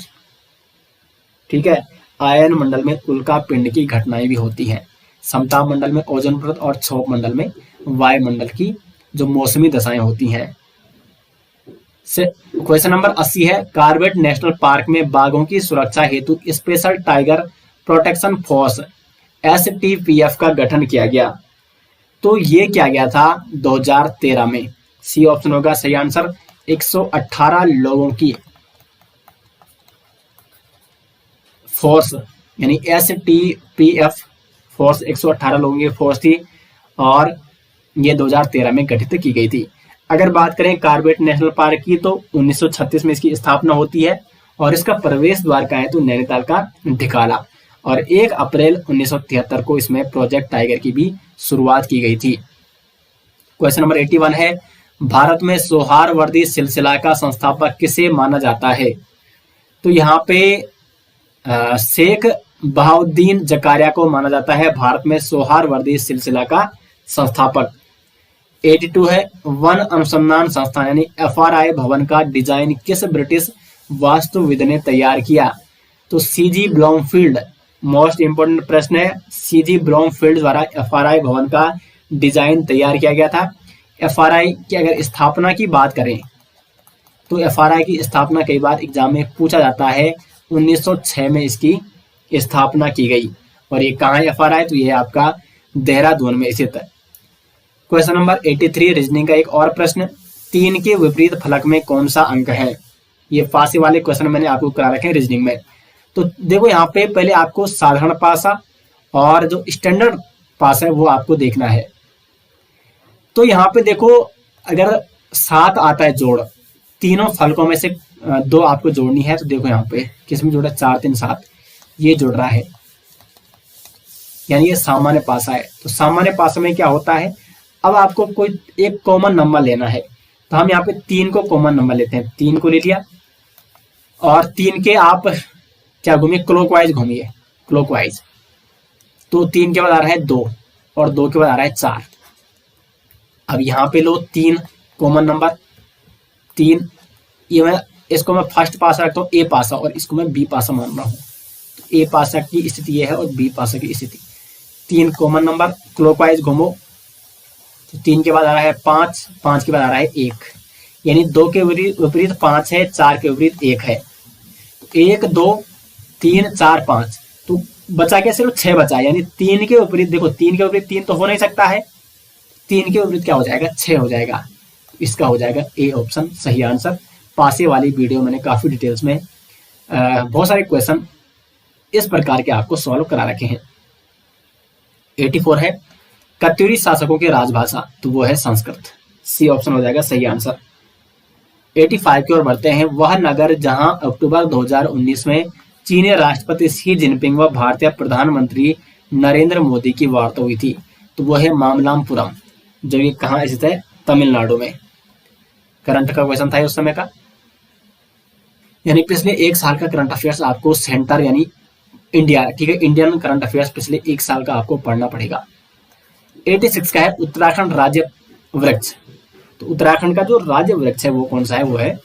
S2: ठीक है। आयन मंडल में उल्का पिंड की घटनाएं भी होती हैं। समताप मंडल में ओजोन परत और क्षोभ मंडल में वायुमंडल की जो मौसमी दशाएं होती हैं। क्वेश्चन नंबर 80 है, कार्बेट नेशनल पार्क में बाघों की सुरक्षा हेतु special tiger protection force STPF का गठन किया गया, तो ये किया गया था 2013 में। सी ऑप्शन होगा सही आंसर। 118 लोगों की फोर्स यानी STPF फोर्स 118 लोगों की फोर्स थी, और ये 2013 में गठित की गई थी। अगर बात करें कार्बेट नेशनल पार्क की, तो 1936 में इसकी स्थापना होती है, और इसका प्रवेश द्वार का है तो नैनीताल का ढिकाला, और 1 अप्रैल 1973 को इसमें प्रोजेक्ट टाइगर की भी शुरुआत की गई थी। क्वेश्चन नंबर 81 है, भारत में सोहारवर्दी सिलसिला का संस्थापक किसे माना जाता है? तो यहाँ पे शेख बहाउद्दीन जकारिया को माना जाता है भारत में सोहारवर्दी सिलसिला का संस्थापक। 82 है, वन अनुसंधान संस्थान यानी FRI भवन का डिजाइन किस ब्रिटिश वास्तुविद ने तैयार किया? तो CG ब्लॉमफील्ड। मोस्ट इंपोर्टेंट प्रश्न है, CG ब्लॉमफील्ड द्वारा FRI भवन का डिजाइन तैयार किया गया था। FRI की अगर स्थापना की बात करें तो FRI की स्थापना कई बार एग्जाम में पूछा जाता है। 1906 में इसकी स्थापना की गई। और ये कहाँ है FRI? तो ये आपका देहरादून में स्थित है। क्वेश्चन नंबर 83 रीजनिंग का एक और प्रश्न, 3 के विपरीत फलक में कौन सा अंक है? ये फांसी वाले क्वेश्चन मैंने आपको करा रखे हैं रीजनिंग में। तो देखो यहाँ पे पहले आपको साधारण पासा और जो स्टैंडर्ड पास है वो आपको देखना है। तो यहाँ पे देखो अगर 7 आता है जोड़, तीनों फलकों में से 2 आपको जोड़नी है। तो देखो यहाँ पे किसमें जोड़ा? 4 3 7, ये जुड़ रहा है, यानी ये सामान्य पासा है। तो सामान्य पासा में क्या होता है, अब आपको कोई एक कॉमन नंबर लेना है। तो हम यहाँ पे 3 को कॉमन नंबर लेते हैं, 3 को ले लिया और 3 के आप क्या घूमिए, क्लॉकवाइज घूमिए, क्लॉकवाइज। तो 3 के बाद आ रहा है 2 और 2 के बाद आ रहा है 4। अब यहाँ पे लो 3 कॉमन नंबर, 3, ये मैं इसको मैं फर्स्ट पासा रखता हूँ A पासा और इसको मैं B पासा मान रहा हूँ। तो A पासा की स्थिति ये है और B पासा की स्थिति। 3 कॉमन नंबर, क्लॉकवाइज घूमो। तो 3 के बाद आ रहा है 5, 5 के बाद आ रहा है 1, यानी 2 के विपरीत 5 है, 4 के विपरीत 1 है। तो 1 2 3 4 5, तो बचा क्या? सिर्फ 6 बचा, यानी 3 के विपरीत, देखो 3 के विपरीत 3 तो हो नहीं सकता है, 3 के विपरीत क्या हो जाएगा? 6 हो जाएगा। इसका हो जाएगा A ऑप्शन सही आंसर। पासे वाली वीडियो मैंने काफी डिटेल्स में बहुत सारे क्वेश्चन इस प्रकार के आपको सॉल्व करा रखे हैं। 84 है, कत्यूरी शासकों की राजभाषा, तो वो है संस्कृत। C ऑप्शन हो जाएगा सही आंसर। 85 की ओर बढ़ते हैं, वह नगर जहां अक्टूबर 2019 में चीनी राष्ट्रपति शी जिनपिंग व भारतीय प्रधानमंत्री नरेंद्र मोदी की वार्ता हुई थी, तो वो है मामल्लपुरम, जो ये कहाँ स्थित है? तमिलनाडु में। करंट का क्वेश्चन था उस समय का, यानी पिछले 1 साल का करंट अफेयर्स आपको सेंटर यानी इंडिया, ठीक है, इंडियन करंट अफेयर्स पिछले 1 साल का आपको पढ़ना पड़ेगा। 86 का है, उत्तराखंड राज्य वृक्ष। तो उत्तराखंड का जो राज्य वृक्ष है वो कौन सा है? वो है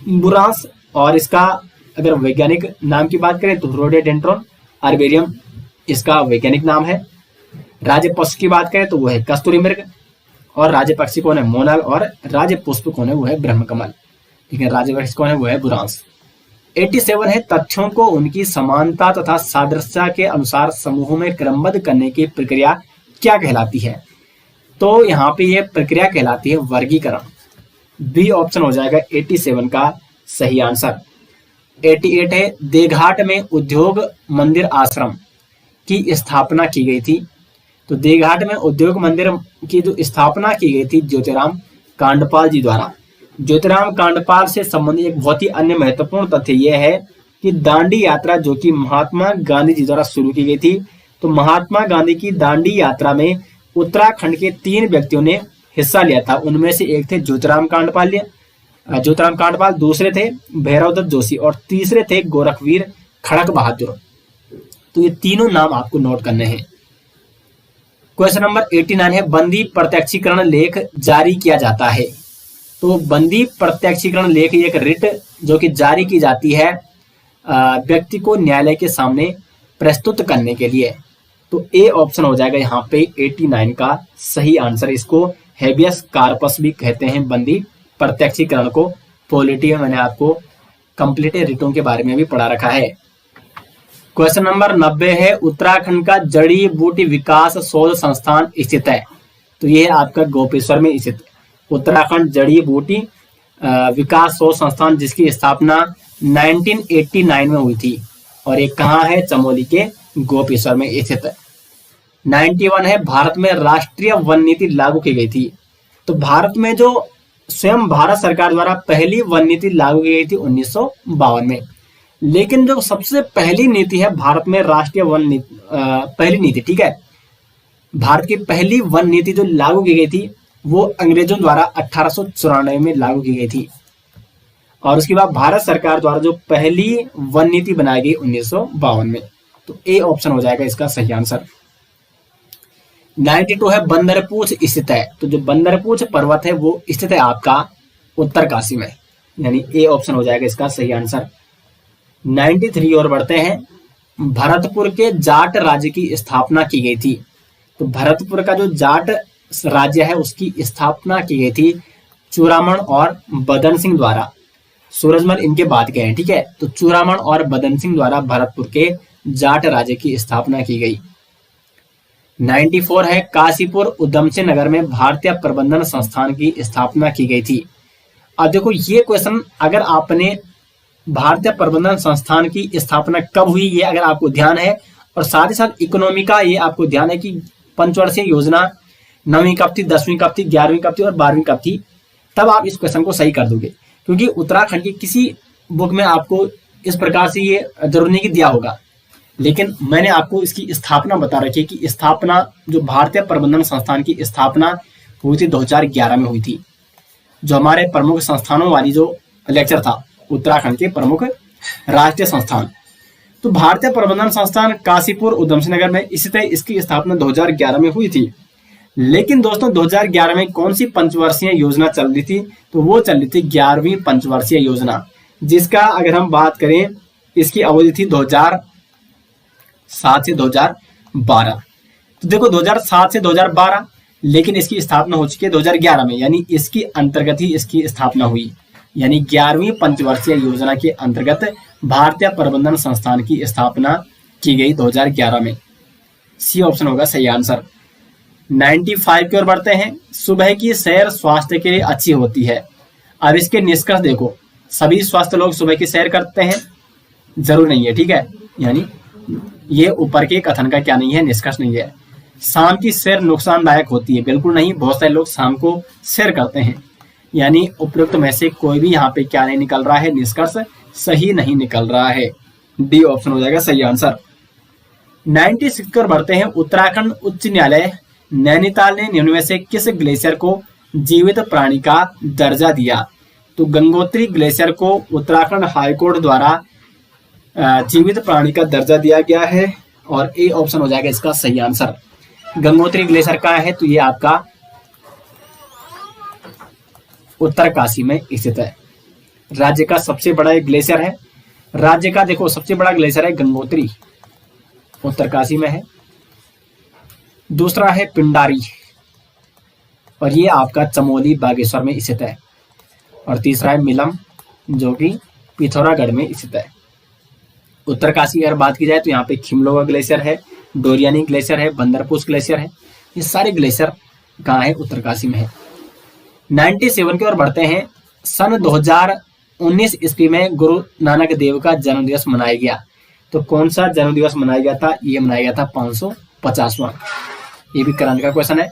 S2: बुरांस। और इसका अगर वैज्ञानिक नाम की बात करें तो रोडेडेंड्रॉन आर्बोरियम इसका वैज्ञानिक नाम है। राज्य पशु की बात करें तो वो है कस्तूरी मृग, और राज्य पक्षी कौन है? मोनाल, और राज्य पुष्प कौन है? वो है ब्रह्मकमल। ठीक है, राज्य वृक्ष कौन है? वो है बुरांस। 87 है, तथ्यों को उनकी समानता तथा सादृश्यता के अनुसार समूहों में क्रमबद्ध करने की प्रक्रिया क्या कहलाती है? तो यहाँ पे ये प्रक्रिया कहलाती है वर्गीकरण। B ऑप्शन हो जाएगा 87 का सही आंसर। 88 है, देघाट में उद्योग मंदिर आश्रम की स्थापना की गई थी। तो देघाट में उद्योग मंदिर की जो स्थापना की गई थी ज्योतिराम कांडपाल जी द्वारा। ज्योतिराम कांडपाल से संबंधित एक बहुत ही अन्य महत्वपूर्ण तथ्य यह है कि दांडी यात्रा जो कि महात्मा गांधी जी द्वारा शुरू की गई थी, तो महात्मा गांधी की दांडी यात्रा में उत्तराखंड के 3 व्यक्तियों ने हिस्सा लिया था। उनमें से एक थे ज्योतिराम कांडपाल, दूसरे थे भैरवदत्त जोशी और तीसरे थे गोरखवीर खड़क बहादुर। तो ये तीनों नाम आपको नोट करने हैं। क्वेश्चन नंबर 89 है, बंदी प्रत्यक्षीकरण लेख जारी किया जाता है। तो बंदी प्रत्यक्षीकरण लेख एक रिट जो कि जारी की जाती है व्यक्ति को न्यायालय के सामने प्रस्तुत करने के लिए। तो A ऑप्शन हो जाएगा यहाँ पे 89 का सही आंसर। इसको हेबियस कार्पस भी कहते हैं, बंदी प्रत्यक्षीकरण को। पॉलिटी में मैंने आपको कंप्लीट रिटों के बारे में भी पढ़ा रखा है। क्वेश्चन नंबर 90 है, उत्तराखंड का जड़ी बूटी विकास शोध संस्थान स्थित है। तो ये है आपका गोपेश्वर में स्थित उत्तराखंड जड़ी बूटी विकास शोध संस्थान, जिसकी स्थापना 1989 में हुई थी और ये कहाँ है? चमोली के गोपेश्वर में स्थित है। 91 है, भारत में राष्ट्रीय वन नीति लागू की गई थी। तो भारत में जो स्वयं भारत सरकार द्वारा पहली वन नीति लागू की गई थी 1952 में, लेकिन जो सबसे पहली नीति है भारत में राष्ट्रीय वन नीति, पहली नीति, ठीक है, भारत की पहली वन नीति जो लागू की गई थी वो अंग्रेजों द्वारा 1894 में लागू की गई थी। और उसके बाद भारत सरकार द्वारा जो पहली वन नीति बनाई गई 1952 में। तो ए ऑप्शन हो जाएगा इसका सही आंसर। 92 है बंदरपूछ स्थित है। तो जो बंदरपूछ पर्वत है वो स्थित है आपका उत्तरकाशी में, यानी ए ऑप्शन हो जाएगा इसका सही आंसर। 93 और बढ़ते हैं। भरतपुर के जाट राज्य की स्थापना की गई थी। तो भरतपुर का जो जाट राज्य है उसकी स्थापना की गई थी चूड़ामण और बदन सिंह द्वारा। सूरजमल इनके बाद के हैं, ठीक है। तो चूड़ामण और बदन सिंह द्वारा भरतपुर के जाट राज्य की स्थापना की गई। 94 है काशीपुर उधम सिंह नगर में भारतीय प्रबंधन संस्थान की स्थापना की गई थी। अब देखो ये क्वेश्चन, अगर आपने भारतीय प्रबंधन संस्थान की स्थापना कब हुई ये अगर आपको ध्यान है, और साथ ही साथ इकोनॉमी का ये आपको ध्यान है कि पंचवर्षीय योजना 9वीं कब थी, 10वीं कब थी, 11वीं कब थी और 12वीं कब थी, तब आप इस क्वेश्चन को सही कर दोगे। क्योंकि उत्तराखंड की किसी बुक में आपको इस प्रकार से ये जरूर नहीं दिया होगा, लेकिन मैंने आपको इसकी स्थापना बता रखी है कि स्थापना जो भारतीय प्रबंधन संस्थान की स्थापना हुई थी 2011 में हुई थी। जो हमारे प्रमुख संस्थानों वाली जो लेक्चर था उत्तराखंड के प्रमुख राष्ट्रीय संस्थान, तो भारतीय प्रबंधन संस्थान काशीपुर उधम सिंह नगर में स्थित है। इसकी स्थापना 2011 में हुई थी। लेकिन दोस्तों 2011 में कौन सी पंचवर्षीय योजना चल रही थी, तो वो चल रही थी 11वीं पंचवर्षीय योजना, जिसका अगर हम बात करें इसकी अवधि थी 2007 से 2012। तो देखो 2007 से 2012, लेकिन इसकी स्थापना हो चुकी है 2011 में, यानी इसकी अंतर्गत ही इसकी स्थापना हुई। यानी 11वीं पंचवर्षीय योजना के अंतर्गत भारतीय प्रबंधन संस्थान की स्थापना की गई 2011 में। सी ऑप्शन होगा सही आंसर। 95 की ओर बढ़ते हैं। सुबह की सैर स्वास्थ्य के लिए अच्छी होती है। अब इसके निष्कर्ष देखो, सभी स्वस्थ लोग सुबह की सैर करते हैं? जरूर नहीं है, ठीक है। यानी ये ऊपर के कथन का क्या नहीं है, निष्कर्ष नहीं है। शाम की सैर नुकसानदायक होती है? बिल्कुल नहीं, बहुत सारे लोग शाम को सैर करते हैं। यानी उपयुक्त में से कोई भी यहाँ पे क्या नहीं निकल रहा है, निष्कर्ष सही नहीं निकल रहा है। डी ऑप्शन हो जाएगा सही आंसर। 96 की ओर बढ़ते हैं। उत्तराखंड उच्च न्यायालय नैनीताल ने निम्न में से किस ग्लेशियर को जीवित प्राणी का दर्जा दिया? तो गंगोत्री ग्लेशियर को उत्तराखंड हाईकोर्ट द्वारा जीवित प्राणी का दर्जा दिया गया है, और ए ऑप्शन हो जाएगा इसका सही आंसर। गंगोत्री ग्लेशियर कहाँ है? तो ये आपका उत्तरकाशी में स्थित है। राज्य का सबसे बड़ा एक ग्लेशियर है। राज्य का देखो सबसे बड़ा ग्लेशियर है गंगोत्री, उत्तरकाशी में है। दूसरा है पिंडारी, और ये आपका चमोली बागेश्वर में स्थित है। और तीसरा है मिलम, जो कि पिथौरागढ़ में स्थित है। उत्तरकाशी अगर बात की जाए तो यहाँ पे खिमलोगा ग्लेशियर है, डोरियानी ग्लेशियर है, बंदरपूछ ग्लेशियर है। ये सारे ग्लेशियर कहाँ है? उत्तरकाशी में है। 97 की ओर बढ़ते हैं। सन 2019 ईस्वी में गुरु नानक देव का जन्म दिवस मनाया गया। तो कौन सा जन्म दिवस मनाया गया था? ये मनाया गया था 550वां। ये भी करंट का क्वेश्चन है।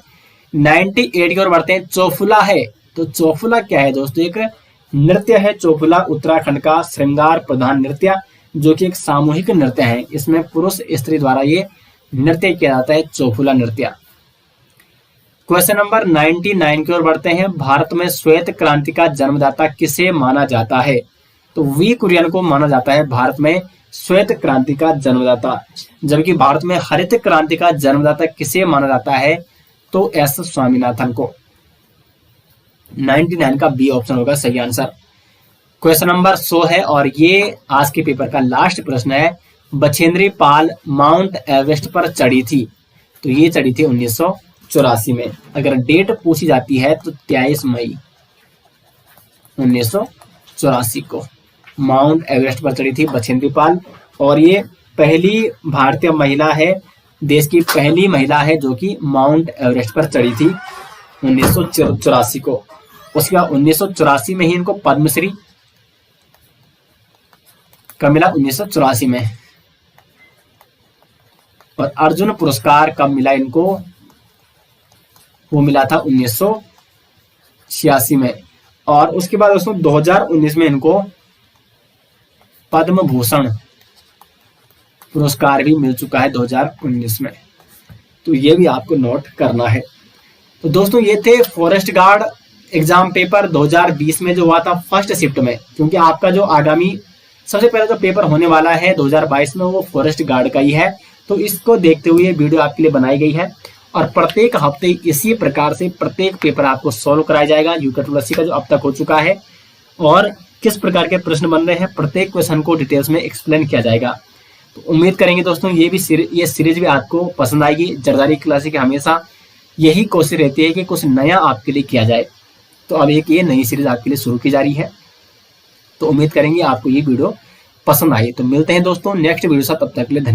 S2: 98 की ओर बढ़ते हैं। चौफुला है, तो चौफुला क्या है दोस्तों? एक नृत्य है चौफुला, उत्तराखंड का श्रृंगार प्रधान नृत्य, जो कि एक सामूहिक नृत्य है। इसमें पुरुष स्त्री द्वारा ये नृत्य किया जाता है, चौफुला नृत्य। क्वेश्चन नंबर 99 की ओर बढ़ते हैं। भारत में श्वेत क्रांति का जन्मदाता किसे माना जाता है? तो वी कुरियन को माना जाता है भारत में श्वेत क्रांति का जन्मदाता। जबकि भारत में हरित क्रांति का जन्मदाता किसे माना जाता है? तो एस स्वामीनाथन को। 99 का बी ऑप्शन होगा सही आंसर। क्वेश्चन नंबर 100 है, और ये आज के पेपर का लास्ट प्रश्न है। बछेंद्री पाल माउंट एवरेस्ट पर चढ़ी थी, तो ये चढ़ी थी 1984 में। अगर डेट पूछी जाती है तो 23 मई 1984 को माउंट एवरेस्ट पर चढ़ी थी बछेंद्री पाल। और ये पहली भारतीय महिला है, देश की पहली महिला है जो कि माउंट एवरेस्ट पर चढ़ी थी 1984 को। उसके बाद 1984 में ही इनको पद्मश्री कब मिला? 1984 में। और अर्जुन पुरस्कार कब मिला इनको? वो मिला था 1986 में। और उसके बाद दोस्तों 2019 में इनको पद्म भूषण पुरस्कार भी मिल चुका है 2019 में। तो ये भी आपको नोट करना है। तो दोस्तों ये थे फॉरेस्ट गार्ड एग्जाम पेपर 2020 में जो हुआ था फर्स्ट शिफ्ट में, क्योंकि आपका जो आगामी सबसे पहले जो पेपर होने वाला है 2022 में वो फॉरेस्ट गार्ड का ही है। तो इसको देखते हुए वीडियो आपके लिए बनाई गई है और प्रत्येक हफ्ते इसी प्रकार से प्रत्येक पेपर आपको सॉल्व कराया जाएगा। यूके का जो अब तक हो चुका है और किस प्रकार के प्रश्न बन रहे हैं, प्रत्येक क्वेश्चन को डिटेल्स में एक्सप्लेन किया जाएगा। तो उम्मीद करेंगे दोस्तों ये सीरीज भी आपको पसंद आएगी। जरदारी क्लासिक हमेशा यही कोशिश रहती है कि कुछ नया आपके लिए किया जाए। तो अब एक ये नई सीरीज आपके लिए शुरू की जा रही है। तो उम्मीद करेंगे आपको ये वीडियो पसंद आई। तो मिलते हैं दोस्तों नेक्स्ट वीडियो साथ, तब तक के लिए धन्यवाद।